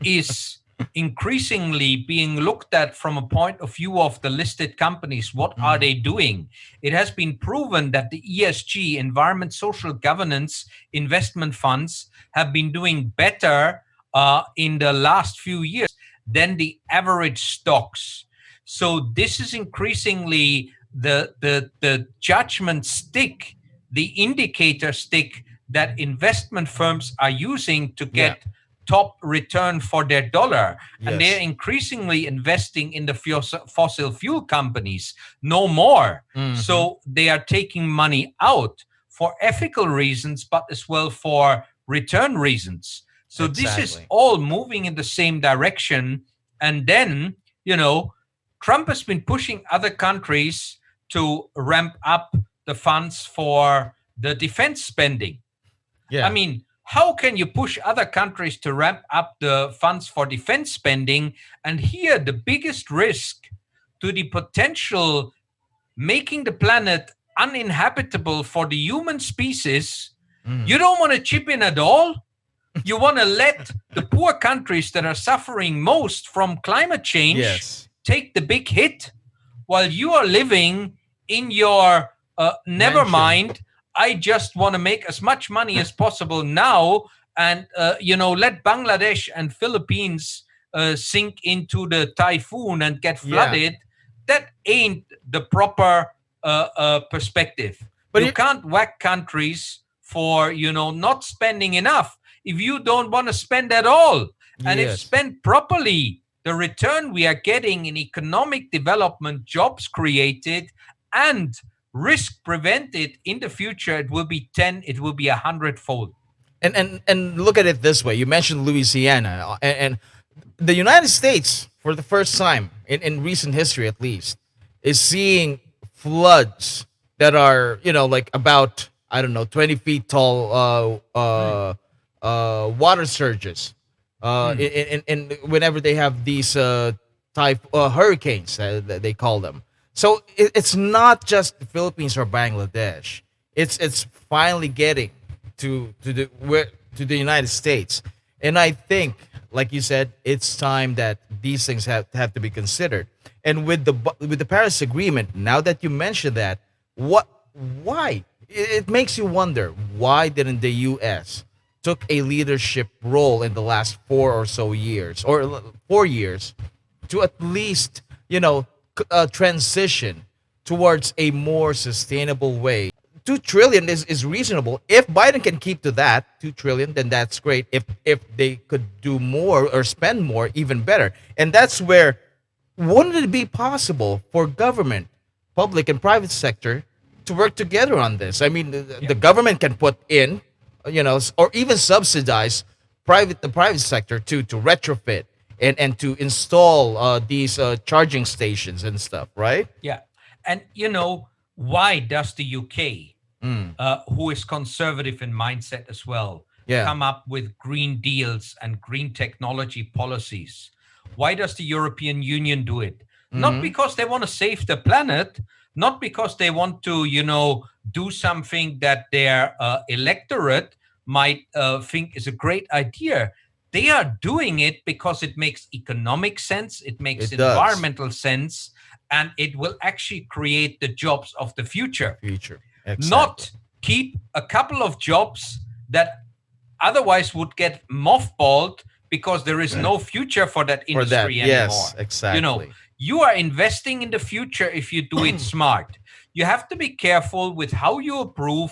is increasingly being looked at from a point of view of the listed companies. What are they doing? It has been proven that the ESG, environment, social governance investment funds have been doing better in the last few years than the average stocks. So this is increasingly the judgment stick, the indicator stick that investment firms are using to get top return for their dollar. And they're Yes. increasingly investing in the fossil fuel companies no more. Mm-hmm. So they are taking money out for ethical reasons, but as well for return reasons. So this is Exactly. all moving in the same direction. And then, you know, Trump has been pushing other countries to ramp up the funds for the defense spending. I Yeah. mean, how can you push other countries to ramp up the funds for defense spending? And here, the biggest risk to the potential making the planet uninhabitable for the human species, you don't want to chip in at all. You want to let the poor countries that are suffering most from climate change Yes. take the big hit while you are living in your never Mansion. mind. I just want to make as much money as possible now, and let Bangladesh and Philippines sink into the typhoon and get Yeah. flooded. That ain't the proper perspective. But You it- can't whack countries for not spending enough if you don't want to spend at all. And if Yes. spent properly, the return we are getting in economic development, jobs created, and risk prevented in the future, it will be 10, it will be 100-fold. And look at it this way. You mentioned Louisiana, and the United States, for the first time in recent history at least, is seeing floods that are, like about, I don't know, 20 feet tall water surges. In whenever they have these type hurricanes that they call them. So it's not just the Philippines or Bangladesh. It's finally getting to the United States, and I think, like you said, it's time that these things have to be considered. And with the Paris Agreement, now that you mentioned that, why it makes you wonder, why didn't the U.S. took a leadership role in the last 4 years or 4 years to at least transition towards a more sustainable way. 2 trillion is reasonable. If Biden can keep to that 2 trillion, then that's great. If they could do more or spend more, even better. And that's where, wouldn't it be possible for government, public and private sector, to work together on this? I mean, the government can put in, or even subsidize the private sector to retrofit and to install these charging stations and stuff, right? Yeah. And why does the UK, who is conservative in mindset as well, Yeah. come up with green deals and green technology policies? Why does the European Union do it? Not because they want to save the planet, not because they want to, do something that their electorate might think is a great idea. They are doing it because it makes economic sense, it makes It does. environmental sense, and it will actually create the jobs of the future. Exactly. Not keep a couple of jobs that otherwise would get mothballed because there is no future for that for that. industry anymore. Yes, exactly. You are investing in the future if you do it smart. You have to be careful with how you approve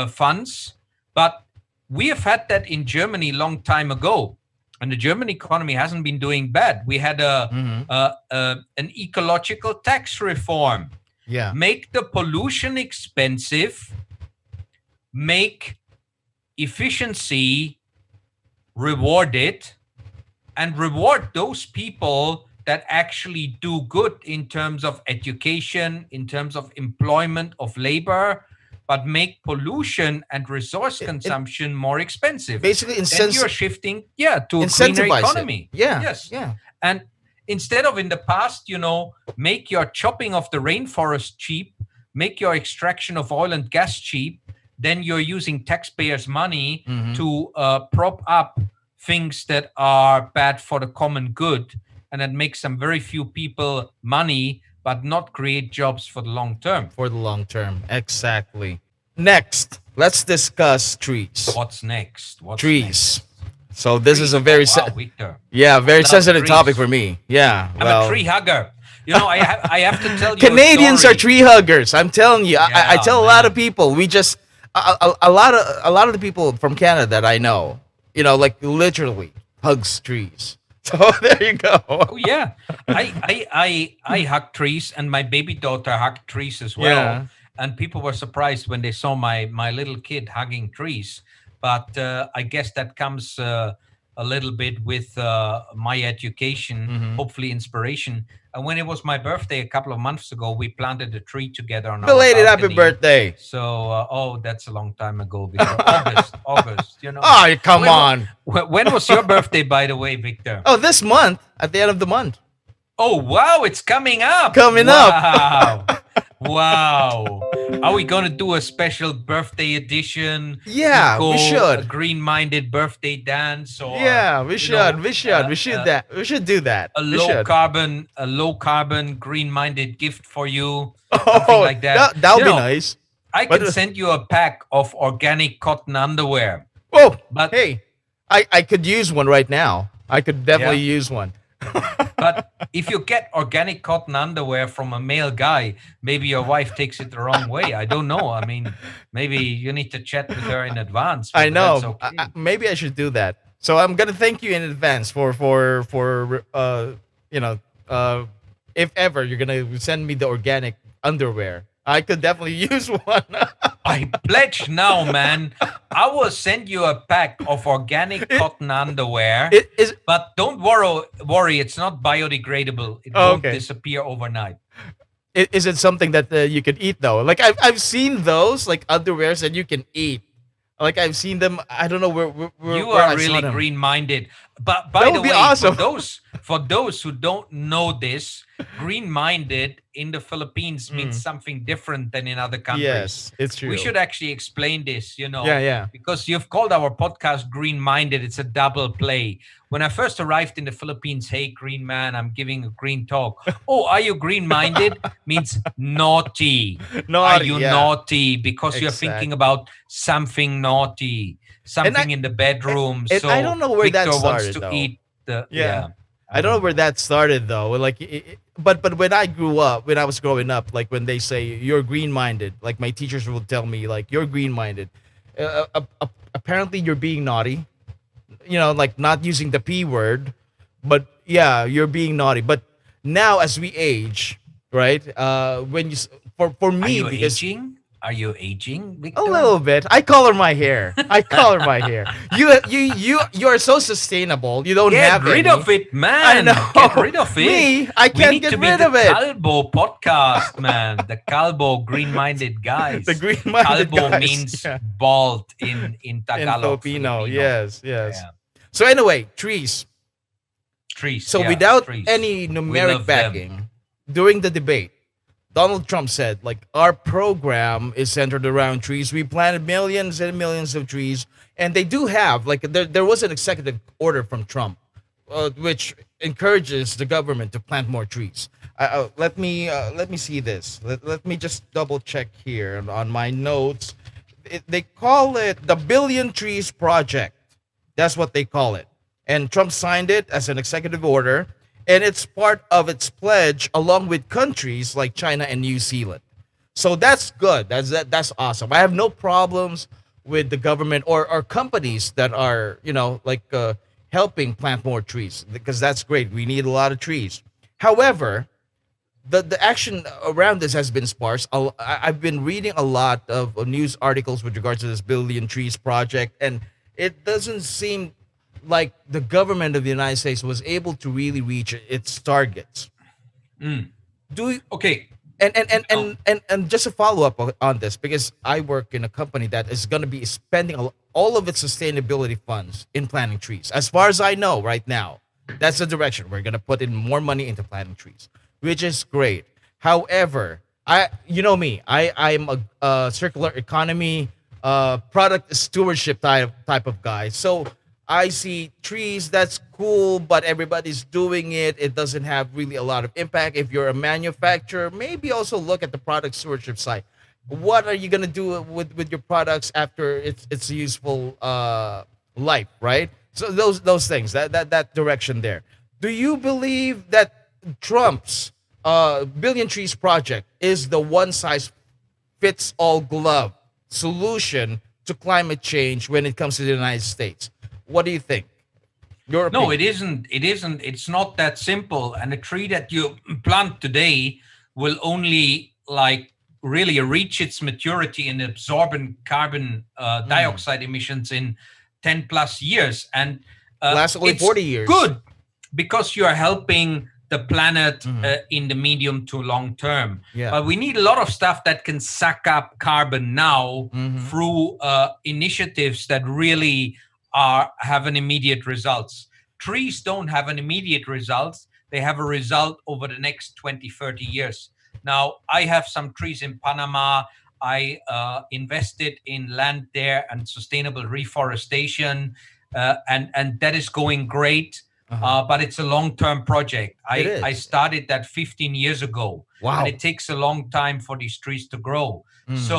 funds, but we have had that in Germany a long time ago, and the German economy hasn't been doing bad. We had an ecological tax reform. Yeah. Make the pollution expensive, make efficiency rewarded, and reward those people that actually do good in terms of education, in terms of employment of labor, but make pollution and resource consumption more expensive. Basically, Then you're shifting, to a greener incentivize economy. it. Yeah. Yes. Yeah. And instead of in the past, make your chopping of the rainforest cheap, make your extraction of oil and gas cheap, then you're using taxpayers' money to prop up things that are bad for the common good, and that makes some very few people money, but not create jobs for the long term. For the long term. Exactly. Next, let's discuss trees. What's next? Trees. So this is a very Victor. very Love sensitive trees. topic for me. Yeah. I'm a tree hugger. I have to tell you. Canadians are tree huggers. I'm telling you. I Yeah, tell a lot man. of people. We just a lot of the people from Canada that I know, like literally hugs trees. So there you go. Oh yeah, I hug trees, and my baby daughter hugged trees as well. Yeah. And people were surprised when they saw my little kid hugging trees. But I guess that comes a little bit with my education, Hmm. hopefully inspiration. And when it was my birthday a couple of months ago, we planted a tree together on our Belated happy balcony. birthday. So, oh, that's a long time ago, Victor. August. Oh, come When, on. when was your birthday, by the way, Victor? Oh, this month, at the end of the month. Oh, wow, it's coming up. Coming up. Wow. Wow. Are we going to do a special birthday edition? Yeah, we A should. green-minded birthday dance, or Yeah, we should. We should. We should that. We should do that. a We should. low carbon green-minded gift for you, something Oh, like that. that would be nice. I But can send you a pack of organic cotton underwear. oh, But hey, I could use one right now. I could definitely use one. But if you get organic cotton underwear from a male guy, maybe your wife takes it the wrong way. I don't know. I mean, maybe you need to chat with her in advance. I but know. That's okay. Maybe I should do that. So I'm gonna thank you in advance for you know if ever you're gonna send me the organic underwear. I could definitely use one. I pledge now, man. I will send you a pack of organic cotton underwear. It is But don't worry. It's not biodegradable. It Oh, won't okay. disappear overnight. is it something that you can eat though? Like I've seen those like underwears that you can eat. Like I've seen them. I don't know where You where I are saw really them. green-minded. But That by the would be way, awesome. for those who don't know this, green-minded in the Philippines means something different than in other countries. Yes, it's true. We should actually explain this, Yeah, yeah. because you've called our podcast Green-Minded. It's a double play. When I first arrived in the Philippines, hey, green man, I'm giving a green talk. Oh, are you green-minded? Means naughty. Are Naughty, you yeah. naughty? Because you're thinking Exactly. about something naughty, something in the bedroom. and So I don't know where that Victor wants started, to though. eat the Yeah. I don't know where that started though. Like, but when I grew up, when I was growing up, like when they say you're green-minded, like my teachers would tell me like you're green-minded. Apparently, you're being naughty. Like not using the p word, but yeah, you're being naughty. But now as we age, right? When for Are me, you because aging? Are you aging, Victor? a little bit. I color my hair. I color my hair. You are so sustainable. You don't Get have rid any. of it, man. I know. Get rid of it. Me, I We can't need get to be rid the of it. Calbo podcast, man. The Calbo green-minded guys. The green-minded Calbo guys, means yeah. bald in In Tagalog. Filipino, Filipino. yes. Yeah. So anyway, trees. Trees. So yeah, without trees. any We numeric love them. backing, during the debate, Donald Trump said, like, our program is centered around trees. We planted millions and millions of trees. And they do have, like, there was an executive order from Trump, which encourages the government to plant more trees. Let me see this. Let me just double check here on my notes. They call it the Billion Trees Project. That's what they call it. And Trump signed it as an executive order, and it's part of its pledge along with countries like China and New Zealand. So that's good. That's awesome. I have no problems with the government or companies that are, helping plant more trees, because that's great. We need a lot of trees. However, the action around this has been sparse. I've been reading a lot of news articles with regards to this Billion Trees project, and it doesn't seem like the government of the United States was able to really reach its targets. Do you, Okay. and just a follow up on this, because I work in a company that is going to be spending all of its sustainability funds in planting trees. As far as I know right now, that's the direction we're going to put in more money into planting trees, which is great. However, you know me, I'm a circular economy, product stewardship type of guy. So I see trees, that's cool, but everybody's doing it. It doesn't have really a lot of impact. If you're a manufacturer, maybe also look at the product stewardship side. What are you gonna do with your products after its useful life, right? So those things, that direction there. Do you believe that Trump's Billion Trees project is the one size fits all glove solution to climate change when it comes to the United States? What do you think? Your No, opinion. it isn't. It isn't. It's not that simple. And a tree that you plant today will only like really reach its maturity in absorbing carbon Mm. dioxide emissions in 10 plus years. And Lasts only it's 40 years. good because you are helping the planet Hmm. in the medium to long term. Yeah. But we need a lot of stuff that can suck up carbon now Hmm. through initiatives that really have an immediate results. Trees don't have an immediate results. They have a result over the next 20, 30 years. Now, I have some trees in Panama. I invested in land there and sustainable reforestation, and that is going great. Uh-huh. But it's a long-term project. It I is. started that 15 years ago, and Wow. it takes a long time for these trees to grow. Mm. So,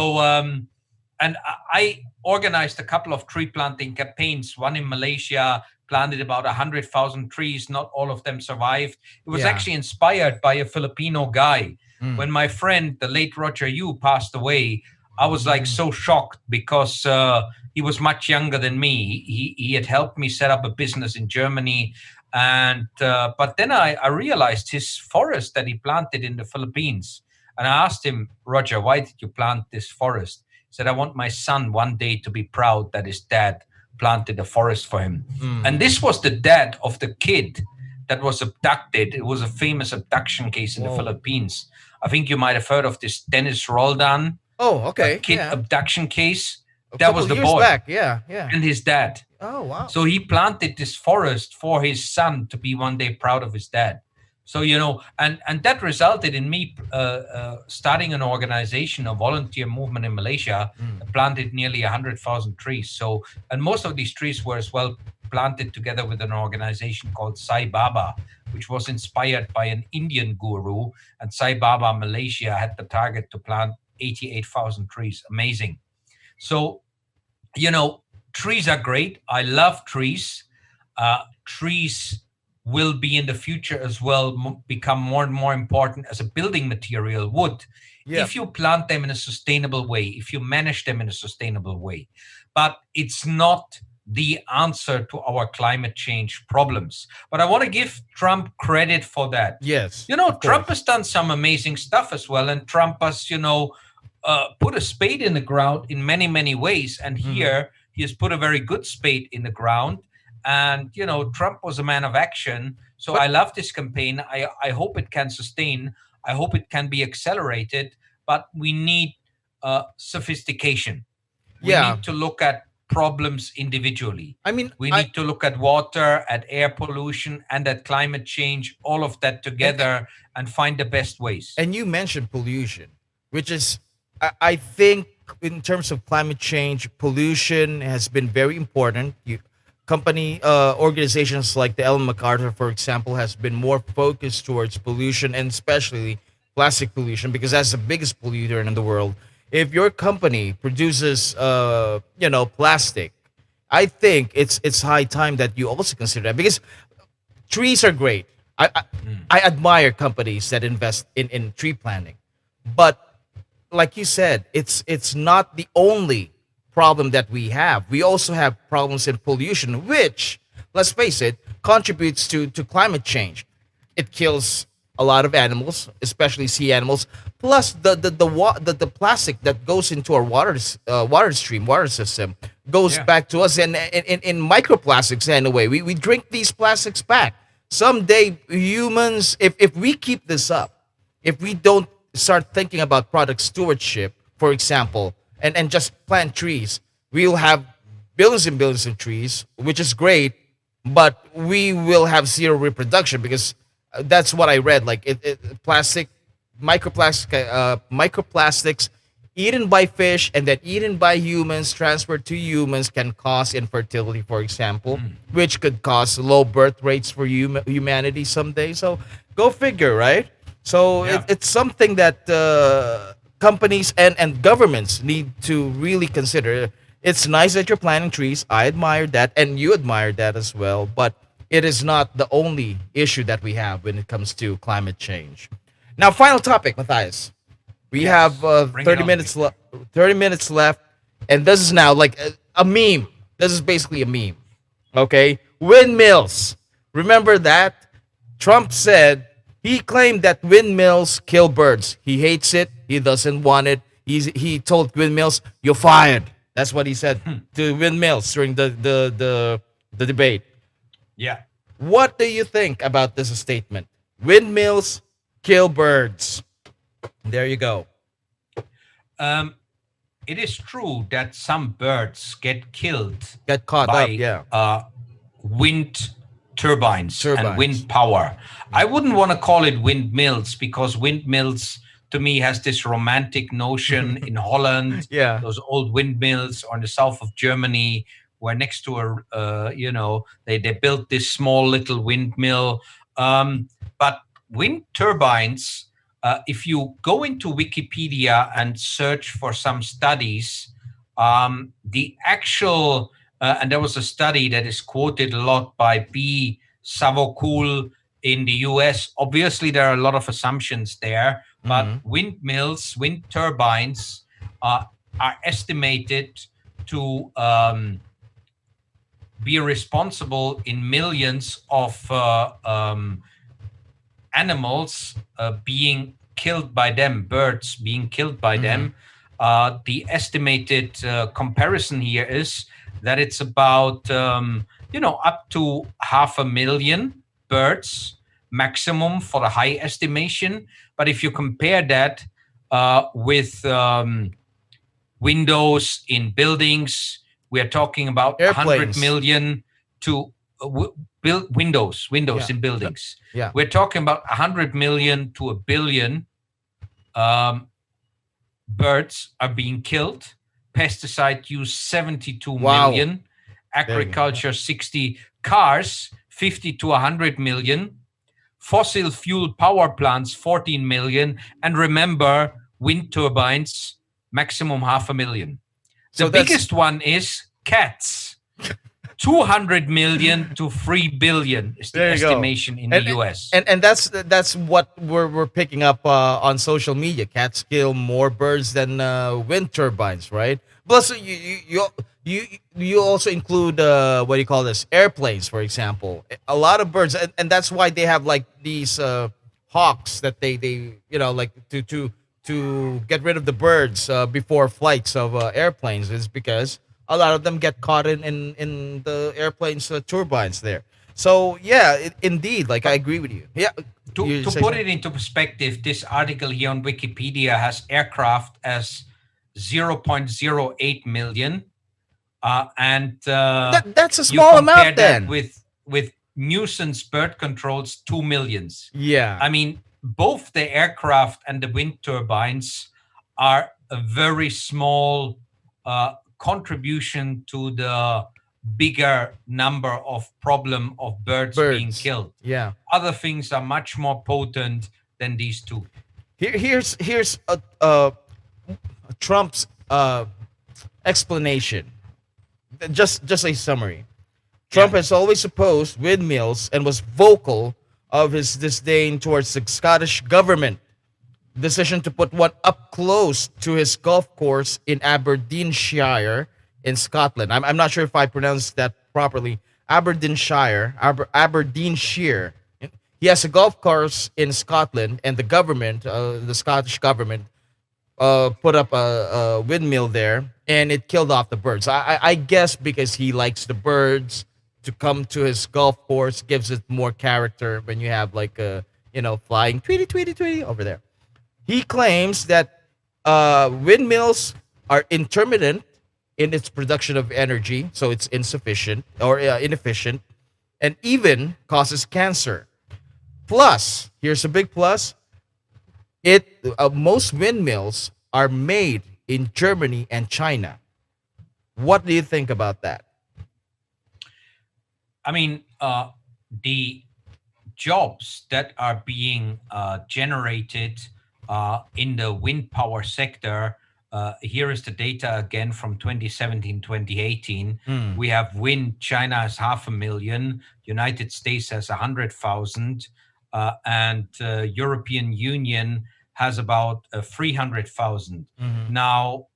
and I organized a couple of tree planting campaigns. One in Malaysia, planted about 100,000 trees. Not all of them survived. It was Yeah. actually inspired by a Filipino guy. Mm. When my friend, the late Roger Yu, passed away, I was like Mm. so shocked because he was much younger than me. He had helped me set up a business in Germany. And but then I realized his forest that he planted in the Philippines. And I asked him, Roger, why did you plant this forest? He said, I want my son one day to be proud that his dad planted a forest for him. Mm. And this was the dad of the kid that was abducted. It was a famous abduction case in the Whoa. Philippines. I think you might have heard of this Dennis Roldan, Oh, a okay. kid Yeah. abduction case. A That couple was of the years boy back. Yeah. Yeah. and his dad. Oh, wow. So he planted this forest for his son to be one day proud of his dad. So and that resulted in me starting an organization, a volunteer movement in Malaysia, Mm. that planted nearly 100,000 trees. So, and most of these trees were as well planted together with an organization called Sai Baba, which was inspired by an Indian guru. And Sai Baba Malaysia had the target to plant 88,000 trees. Amazing. So trees are great. I love trees. Trees will be in the future as well, become more and more important as a building material. Wood, Yeah. if you plant them in a sustainable way, if you manage them in a sustainable way. But it's not the answer to our climate change problems. But I want to give Trump credit for that. Yes. Of Trump course. has done some amazing stuff as well, and Trump has, put a spade in the ground in many, many ways. And Mhm. here he has put a very good spade in the ground. And Trump was a man of action. So But I love this campaign. I hope it can sustain. I hope it can be accelerated. But we need sophistication. We yeah. need to look at problems individually. I mean, We need to look at water, at air pollution, and at climate change, all of that together, and find the best ways. and you mentioned pollution, which is, I think, in terms of climate change, pollution has been very important. Organizations like the Ellen MacArthur, for example, has been more focused towards pollution and especially plastic pollution because that's the biggest polluter in the world. If your company produces, plastic, I think it's high time that you also consider that because trees are great. I admire companies that invest in tree planting, but like you said, it's not the only problem that we have. We also have problems in pollution, which, let's face it, contributes to climate change. It kills a lot of animals, especially sea animals. Plus, the plastic that goes into our water system goes Yeah. back to us, and in microplastics anyway. We drink these plastics back. Someday, humans, if we keep this up, if we don't start thinking about product stewardship, for example, and just plant trees, we'll have billions and billions of trees, which is great, but we will have zero reproduction because that's what I read. Like microplastics eaten by fish and then eaten by humans, transferred to humans, can cause infertility, for example, which could cause low birth rates for humanity someday. So go figure, right? So Yeah. it's something that companies and governments need to really consider. It's nice that you're planting trees. I admire that, and you admire that as well. But it is not the only issue that we have when it comes to climate change. Now, final topic, Matthias. We Yes. have Bring it 30 on, minutes please. left. 30 minutes left, and this is now like a meme. This is basically a meme. Okay, windmills. Remember that? Trump said he claimed that windmills kill birds. He hates it. He doesn't want it. He told windmills, "You're fired." That's what he said to windmills during the debate. Yeah. What do you think about this statement? Windmills kill birds. There you go. Um, it is true that some birds get killed Get caught up. by Yeah. wind turbines and Turbines. wind power. I wouldn't want to call it windmills, because windmills to me has this romantic notion in Holland, Yeah. those old windmills, or in the south of Germany, where next to they built this small little windmill. But wind turbines, if you go into Wikipedia and search for some studies, the actual and there was a study that is quoted a lot by B. Savokul in the US. Obviously, there are a lot of assumptions there, but windmills, wind turbines are estimated to be responsible in millions of animals being killed by them, birds being killed by them. The estimated comparison here is that it's about up to 500,000 birds maximum for the high estimation. But if you compare that with windows in buildings, we are talking about 100 Airplanes. million to windows Yeah. in buildings. Yeah. We're talking about 100 million to a billion birds are being killed. Pesticide use 72 Wow. million. Agriculture 60. Cars 50 to 100 million. Fossil fuel power plants 14 million. And remember, wind turbines maximum 500,000. The So that's- biggest one is cats. 200 million to 3 billion is the There you go. estimation in the US. And that's what we're picking up on social media. Cats kill more birds than wind turbines, right? Plus, you also include what do you call this? Airplanes, for example. A lot of birds, and that's why they have like these hawks that they like to get rid of the birds before flights of airplanes, is because a lot of them get caught in the airplane's turbines there. So yeah, indeed, like I agree with you. Yeah. To put it into perspective, this article here on Wikipedia has aircraft as 0.08 million, and that's a you small compare amount that then. with nuisance bird controls 2 millions. Yeah. I mean, both the aircraft and the wind turbines are a very small contribution to the bigger number of problem of birds being killed. Yeah. Other things are much more potent than these two. Here's Trump's explanation. Just a summary. Trump has always opposed windmills and was vocal of his disdain towards the Scottish government decision to put one up close to his golf course in Aberdeenshire in Scotland. I'm not sure if I pronounced that properly. Aberdeenshire. He has a golf course in Scotland, and the government, the Scottish government, put up a windmill there, and it killed off the birds. I guess because he likes the birds to come to his golf course, gives it more character when you have like a flying tweety tweety tweety over there. He claims that windmills are intermittent in its production of energy, so it's insufficient or inefficient, and even causes cancer. Plus, here's a big plus: most windmills are made in Germany and China. What do you think about that? I mean, the jobs that are being generated in the wind power sector. Here is the data again from 2017, 2018. We have wind. China has 500,000. United States has 100,000. And European Union has about 300,000. Now,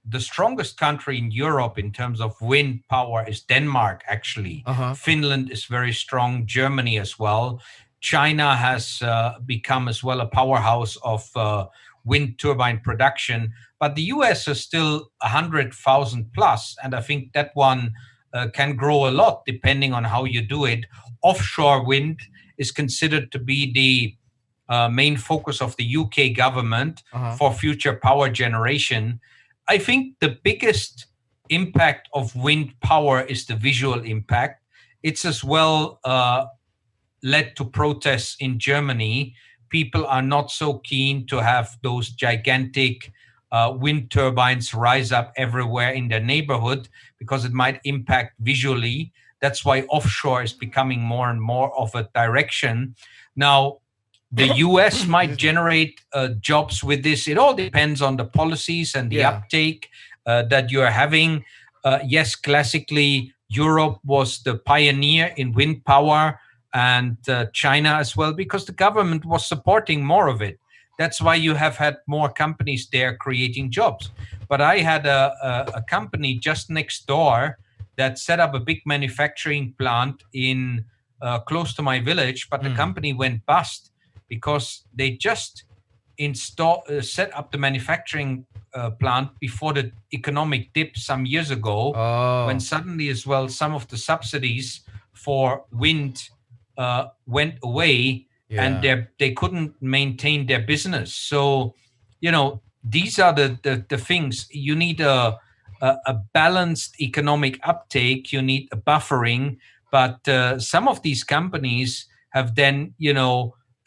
the strongest country in Europe in terms of wind power is Denmark, actually. Uh-huh. Finland is very strong, Germany as well. China has become as well a powerhouse of wind turbine production, but the US is still 100,000 plus, and I think that one can grow a lot depending on how you do it. Offshore wind is considered to be the main focus of the UK government Uh-huh. for future power generation. I think the biggest impact of wind power is the visual impact. It's as well led to protests in Germany. People are not so keen to have those gigantic wind turbines rise up everywhere in their neighborhood because it might impact visually. That's why offshore is becoming more and more of a direction. Now, the US might generate jobs with this. It all depends on the policies and the uptake that you are having. Yes, classically, Europe was the pioneer in wind power, and China as well, because the government was supporting more of it. That's why you have had more companies there creating jobs. But I had a company just next door that set up a big manufacturing plant in close to my village, but the company went bust because they just set up the manufacturing plant before the economic dip some years ago, when suddenly as well some of the subsidies for wind went away, and they couldn't maintain their business. So, these are the things. You need a balanced economic uptake. You need a buffering. But some of these companies have then,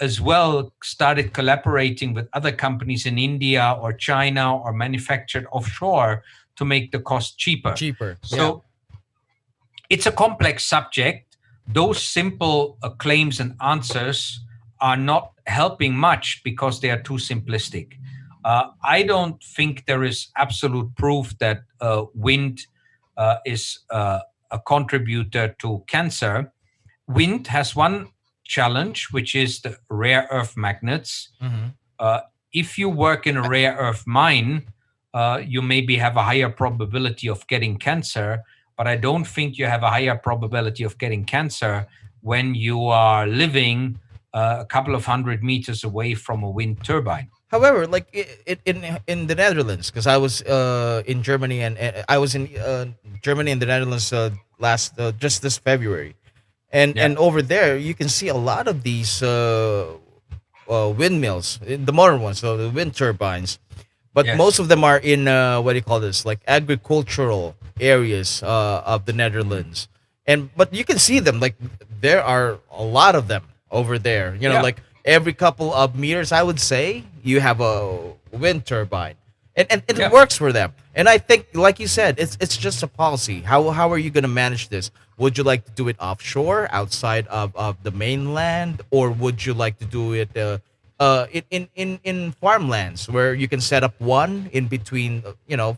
as well started collaborating with other companies in India or China or manufactured offshore to make the cost cheaper. So it's a complex subject. Those simple claims and answers are not helping much because they are too simplistic. I don't think there is absolute proof that wind is a contributor to cancer. Wind has one challenge, which is the rare earth magnets. If you work in a rare earth mine, you maybe have a higher probability of getting cancer, but I don't think you have a higher probability of getting cancer when you are living a couple of 100 meters away from a wind turbine. However, like in the Netherlands, because I was in Germany, and I was in Germany and the Netherlands last just this February, and over there you can see a lot of these windmills, the modern ones, so the wind turbines, but most of them are in what do you call this, like agricultural areas of the Netherlands, but you can see them, like there are a lot of them over there. Like every couple of meters, I would say, you have a wind turbine, and it works for them. And I think, like you said, it's just a policy. How are you going to manage this? Would you like to do it offshore, outside of the mainland, or would you like to do it in farmlands where you can set up one in between,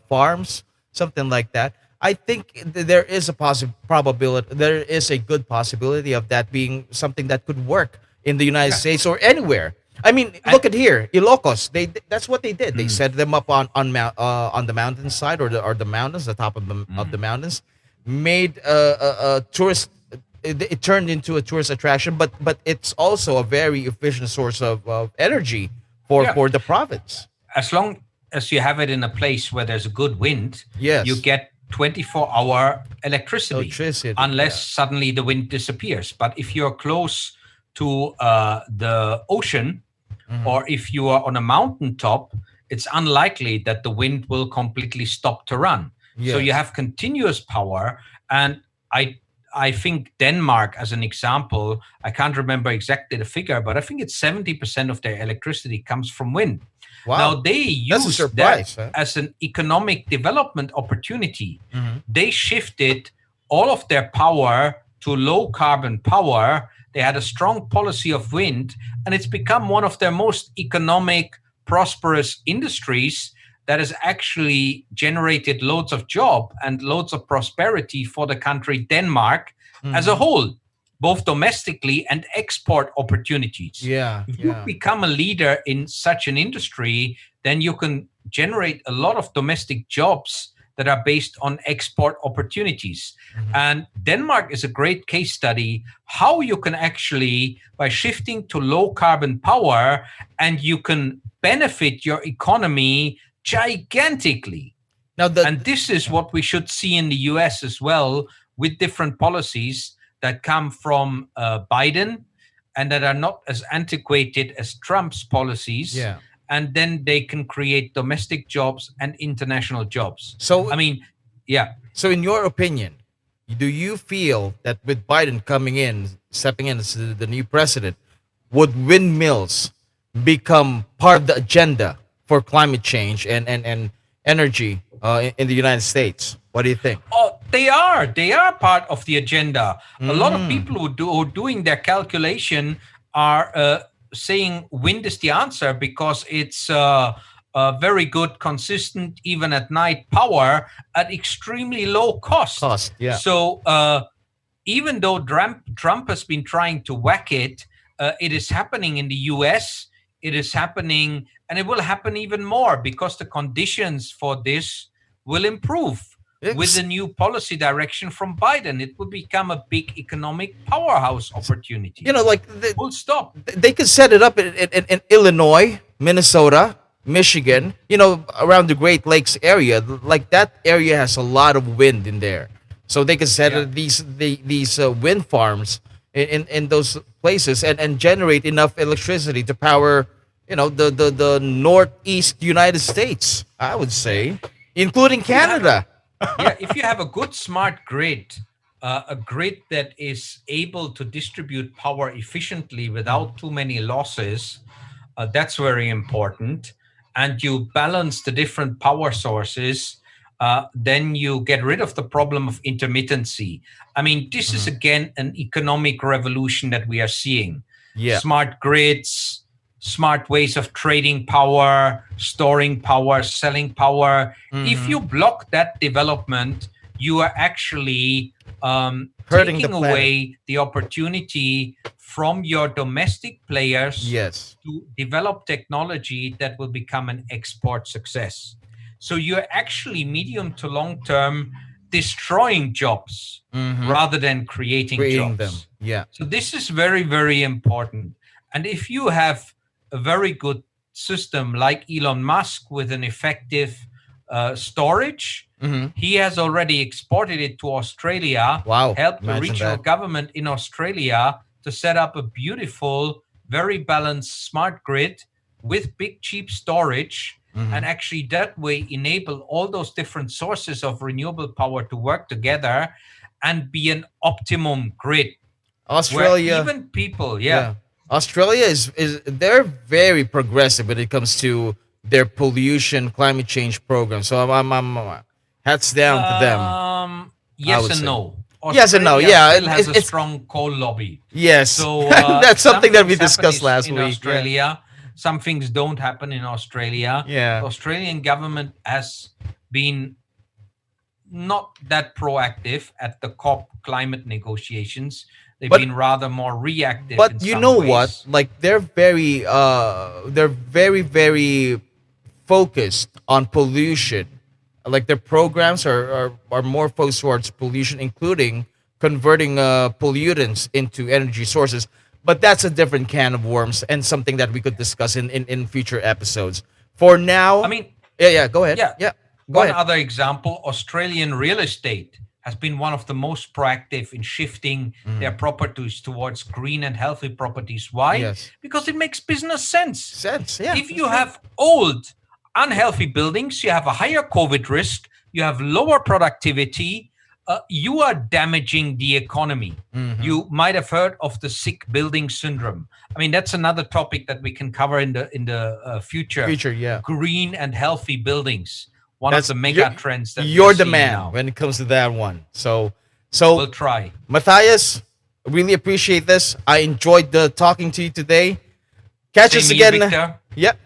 farms, something like that? I think there is a probability. There is a good possibility of that being something that could work in the United States or anywhere. I mean, look at here, Ilocos. That's what they did. They set them up on the mountainside, or the mountains, the top of the mountains. Made a tourist. It turned into a tourist attraction, but it's also a very efficient source of energy for the province. As long as you have it in a place where there's a good wind, Yes. you get 24-hour electricity, unless suddenly the wind disappears. But if you're close to the ocean, or if you are on a mountaintop, it's unlikely that the wind will completely stop to run. So you have continuous power. And I think Denmark, as an example, I can't remember exactly the figure, but I think it's 70% of their electricity comes from wind. Wow. Now they use that as an economic development opportunity. They shifted all of their power to low carbon power. They had a strong policy of wind, and it's become one of their most economic, prosperous industries that has actually generated loads of job and loads of prosperity for the country Denmark as a whole. both domestically and export opportunities. Yeah, If you yeah. become a leader in such an industry, then you can generate a lot of domestic jobs that are based on export opportunities. Mhm. And Denmark is a great case study how you can actually, by shifting to low carbon power, and you can benefit your economy gigantically. Now the And this is what we should see in the US as well, with different policies that come from Biden and that are not as antiquated as Trump's policies. yeah. And then they can create domestic jobs and international jobs. So I mean, yeah. So, in your opinion, do you feel that with Biden coming in, stepping in as the new president, would windmills become part of the agenda for climate change and energy in the United States? What do you think? Oh, they are. They are part of the agenda. A lot of Mm. people who are doing their calculation are saying wind is the answer because it's very good, consistent, even at night power at extremely low cost. Cost, yeah. So even though Trump has been trying to whack it, it is happening in the US. It is happening, and it will happen even more because the conditions for this will improve with the new policy direction from Biden. It will become a big economic powerhouse opportunity. You know, like Full stop. they could set it up in Illinois, Minnesota, Michigan, you know, around the Great Lakes area. Like that area has a lot of wind in there. So they could set Yeah. these wind farms in those places and generate enough electricity to power, you know, the northeast United States, I would say, including Canada. Yeah, if you have a good smart grid, a grid that is able to distribute power efficiently without too many losses, that's very important. And you balance the different power sources, then you get rid of the problem of intermittency. I mean, this is again an economic revolution that we are seeing. Yeah. Smart grids, smart ways of trading power, storing power, selling power. If you block that development, you are actually Hurting the taking planet. away the opportunity from your domestic players Yes. to develop technology that will become an export success. So you're actually medium to long term destroying jobs rather than creating Creating jobs. them. Yeah. So this is very, very important. And if you have a very good system like Elon Musk with an effective storage, he has already exported it to Australia, Wow, helped the imagine regional that. government in Australia to set up a beautiful, very balanced smart grid with big, cheap storage. And actually, that way, enable all those different sources of renewable power to work together and be an optimum grid. Australia. Where even people, Australia is they're very progressive when it comes to their pollution climate change program. So I'm hats down to them. I Yes would and say. no. Yes and no, Australia yeah, still has a it's- strong coal lobby. Yes. So That's something that we things happen discussed last in week. Australia. Some things don't happen in Australia. Yeah. The Australian government has been not that proactive at the COP climate negotiations. They've But- been rather more reactive. But in you some know ways. what? Like they're very focused on pollution. Like their programs are more focused towards pollution, including converting pollutants into energy sources. But that's a different can of worms and something that we could discuss in future episodes. For now, I mean, yeah, go ahead. Yeah. Yeah, go One ahead. other example, Australian real estate has been one of the most proactive in shifting their properties towards green and healthy properties. Why? Yes. Because it makes business sense. Sense, yeah. If you have old, unhealthy buildings, you have a higher COVID risk, you have lower productivity, you are damaging the economy. You might have heard of the sick building syndrome. I mean, that's another topic that we can cover in the future. Future, yeah. Green and healthy buildings. One That's of the mega trends that you're we're the seeing man now. when it comes to that one. So We'll try. Matthias, really appreciate this. I enjoyed the talking to you today. Catch us Same here, again. Victor. Yep.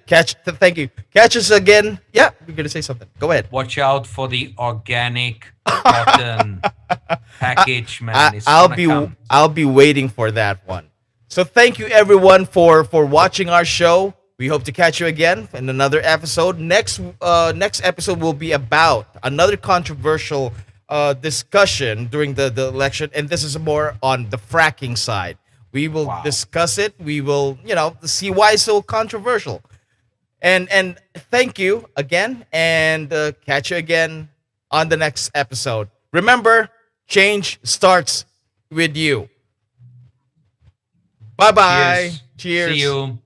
Thank you. Catch us again. Yeah, you're gonna say something. Go ahead. Watch out for the organic cotton. package, man. It's gonna come. I'll be waiting for that one. So thank you everyone for watching our show. We hope to catch you again in another episode. Next episode will be about another controversial discussion during the election, and this is more on the fracking side. We will Wow. discuss it. We will see why it's so controversial. And thank you again, and catch you again on the next episode. Remember, change starts with you. Bye bye. Cheers. Cheers. See you.